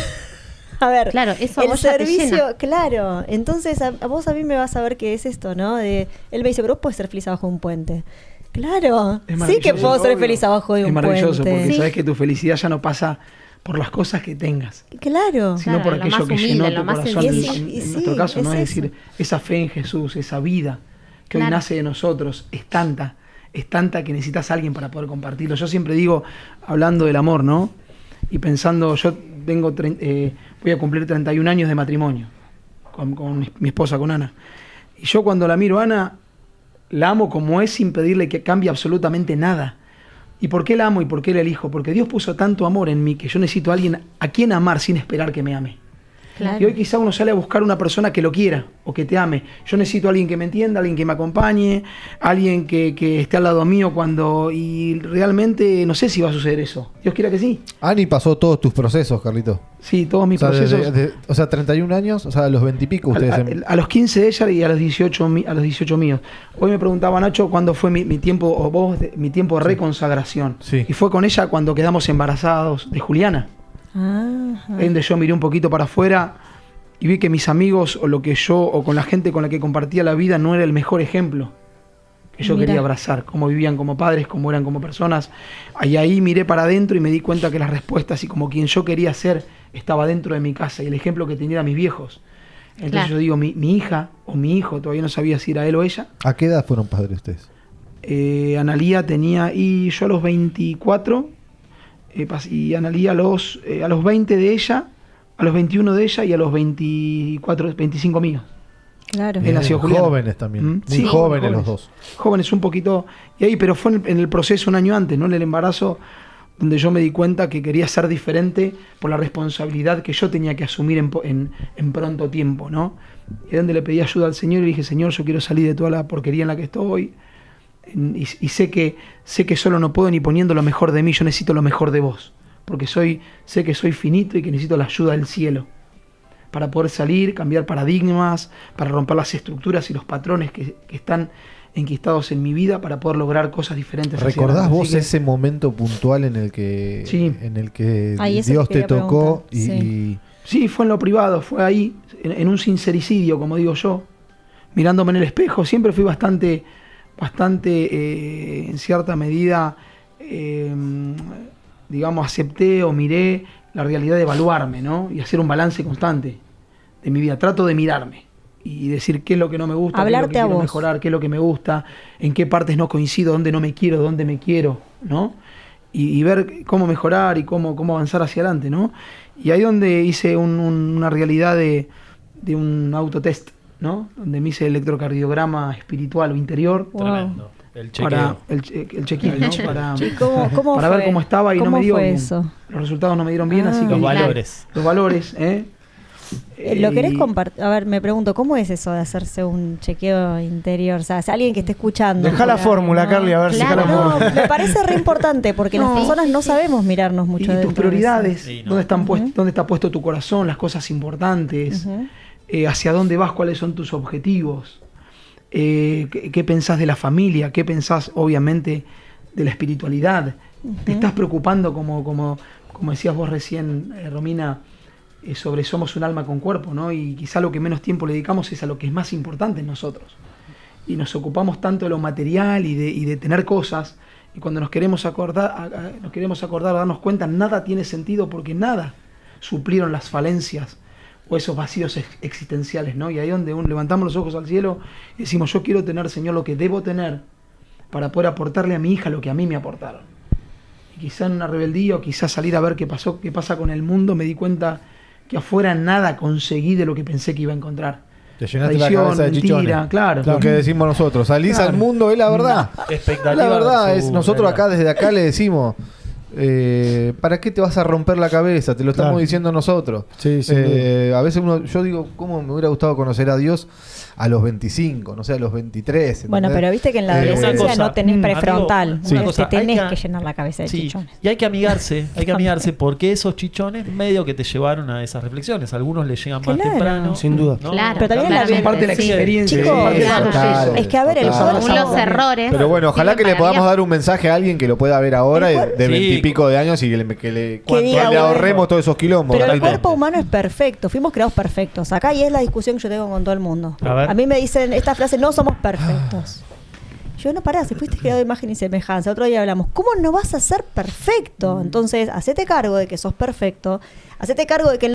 A ver, Claro, eso a el vos ya te servicio, llena. claro. Entonces, a vos a mí me vas a ver qué es esto, ¿no? Él me dice, pero vos podés ser feliz abajo de un puente. Claro, Es sí que maravilloso, puedo ser obvio. feliz abajo de Es un maravilloso puente. porque Sí. sabes que tu felicidad ya no pasa por las cosas que tengas, Claro. sino por lo aquello más que humilde, llenó lo tu más corazón. sencillo. En Y sí, nuestro caso, es ¿no? Es eso. decir, esa fe en Jesús, esa vida que hoy Claro. nace de nosotros, es tanta, es tanta que necesitas a alguien para poder compartirlo. Yo siempre digo, hablando del amor, ¿no? Y pensando, yo voy a cumplir 31 años de matrimonio con mi esposa, con Ana. Y yo cuando la miro a Ana, la amo como es sin pedirle que cambie absolutamente nada. ¿Y por qué la amo y por qué la elijo? Porque Dios puso tanto amor en mí que yo necesito a alguien a quien amar sin esperar que me ame. Claro. Y hoy quizá uno sale a buscar una persona que lo quiera o que te ame. Yo necesito a alguien que me entienda, alguien que me acompañe, alguien que esté al lado mío cuando... Y realmente no sé si va a suceder eso. Dios quiera que sí. Ani pasó todos tus procesos, Carlito. Sí, todos mis O sea, procesos. o sea, 31 años, o sea, a los 20 y pico ustedes... A los 15 de ella y a los 18 míos. Hoy me preguntaba Nacho cuándo fue mi tiempo, mi tiempo de reconsagración. Sí. Y fue con ella cuando quedamos embarazados de Juliana. Ajá. Ahí donde yo miré un poquito para afuera y vi que mis amigos o con la gente con la que compartía la vida no era el mejor ejemplo que yo Mirá. quería abrazar, cómo vivían como padres, cómo eran como personas. Y ahí miré para adentro y me di cuenta que las respuestas y como quien yo quería ser estaba dentro de mi casa y el ejemplo que tenía eran mis viejos. Entonces Claro. yo digo, mi hija o mi hijo, todavía no sabía si era él o ella. ¿A qué edad fueron padres ustedes? Analía tenía, y yo a los 24, y Analía a los 20 de ella, a los 21 de ella y a los 24, 25 míos. Claro. Él nació Julián. Jóvenes también. Muy Sí, jóvenes los dos. Jóvenes un poquito, y ahí, pero fue en el proceso un año antes, ¿no? En el embarazo, donde yo me di cuenta que quería ser diferente por la responsabilidad que yo tenía que asumir en pronto tiempo, ¿no? Y donde le pedí ayuda al Señor y le dije, Señor, yo quiero salir de toda la porquería en la que estoy, y sé que solo no puedo ni poniendo lo mejor de mí, yo necesito lo mejor de vos, porque sé que soy finito y que necesito la ayuda del cielo para poder salir, cambiar paradigmas, para romper las estructuras y los patrones que están enquistados en mi vida, para poder lograr cosas diferentes. hacia ¿Recordás adelante. vos Así que- ese momento puntual en el que, Sí. Dios Ay, eso te te quería tocó preguntar, y Sí, fue en lo privado, fue ahí, en un sincericidio, como digo yo, mirándome en el espejo. Siempre fui bastante en cierta medida, digamos, acepté o miré la realidad de evaluarme, ¿no? Y hacer un balance constante de mi vida. Trato de mirarme y decir qué es lo que no me gusta, Hablarte qué es a lo que quiero vos. mejorar, qué es lo que me gusta, en qué partes no coincido, dónde no me quiero, dónde me quiero, ¿no? Y ver cómo mejorar y cómo avanzar hacia adelante, ¿no? Y ahí donde hice una realidad de un autotest, ¿no? Donde me hice el electrocardiograma espiritual o interior Wow. Tremendo. El chequeo. para el check-in, ¿no? ¿Cómo para fue? ver cómo estaba y no ¿Cómo me dio fue bien. eso? Los resultados no me dieron bien, Ah. así que Los valores. los valores, ¿Lo querés y- compartir? A ver, me pregunto, ¿cómo es eso de hacerse un chequeo interior? O sea, si alguien que esté escuchando. Dejá la fórmula, Carly, a ver si Claro, dejá la fórmula. me parece re importante porque las personas no sabemos mirarnos mucho Y dentro tus de prioridades, Sí, no. dónde está puesto tu corazón, las cosas importantes, Ujú. hacia dónde vas, cuáles son tus objetivos, qué pensás de la familia, qué pensás obviamente de la espiritualidad. Te estás preocupando, como decías vos recién, Romina, sobre somos un alma con cuerpo, ¿no? Y quizá lo que menos tiempo le dedicamos es a lo que es más importante en nosotros. Y nos ocupamos tanto de lo material y de tener cosas, y cuando nos queremos acordar, darnos cuenta, nada tiene sentido porque nada suplieron las falencias o esos vacíos existenciales, ¿no? Y ahí donde levantamos los ojos al cielo y decimos, yo quiero tener, Señor, lo que debo tener para poder aportarle a mi hija lo que a mí me aportaron. Y quizá en una rebeldía o quizá salir a ver qué pasa con el mundo, me di cuenta que afuera nada conseguí de lo que pensé que iba a encontrar. te llenaste la Traición, cabeza de mentira, chichones. claro. Lo que decimos nosotros. Salís Claro. al mundo, es la verdad. Expectativa La verdad de es, su nosotros realidad. acá desde acá le decimos, ¿para qué te vas a romper la cabeza? Te lo estamos Claro. diciendo nosotros. Sí, sin A veces yo digo, ¿cómo me hubiera gustado conocer a Dios a los 25, no sé, a los 23? Bueno, ¿entendés? pero viste que en la Eh, adolescencia una cosa, no tenés prefrontal. amigo, una Te cosa, tenés hay que llenar la cabeza de Sí, chichones. y hay que amigarse porque esos chichones medio que te llevaron a esas reflexiones. Algunos les llegan más Claro. temprano. Sin duda. ¿no? Claro. Pero también la Son vida- parte de la Sí. experiencia. Chicos, son parte de claro, los procesos. total. Es que a ver, el Total. cuerpo- Según los errores. Pero bueno, ojalá que le sirven para podamos bien. dar un mensaje a alguien que lo pueda ver ahora, El de Sí. 20 y pico de años, y que Que diga, le bueno. ahorremos todos esos quilombos. Pero el Totalmente. cuerpo humano es perfecto, fuimos creados perfectos. Acá y es la discusión que yo tengo con todo el mundo. A ver. A mí me dicen esta frase, no somos perfectos. Yo no pará, si fuiste creado de imagen y semejanza. Otro día hablamos, ¿cómo no vas a ser perfecto? Entonces, hacete cargo de que sos perfecto, hacete cargo de que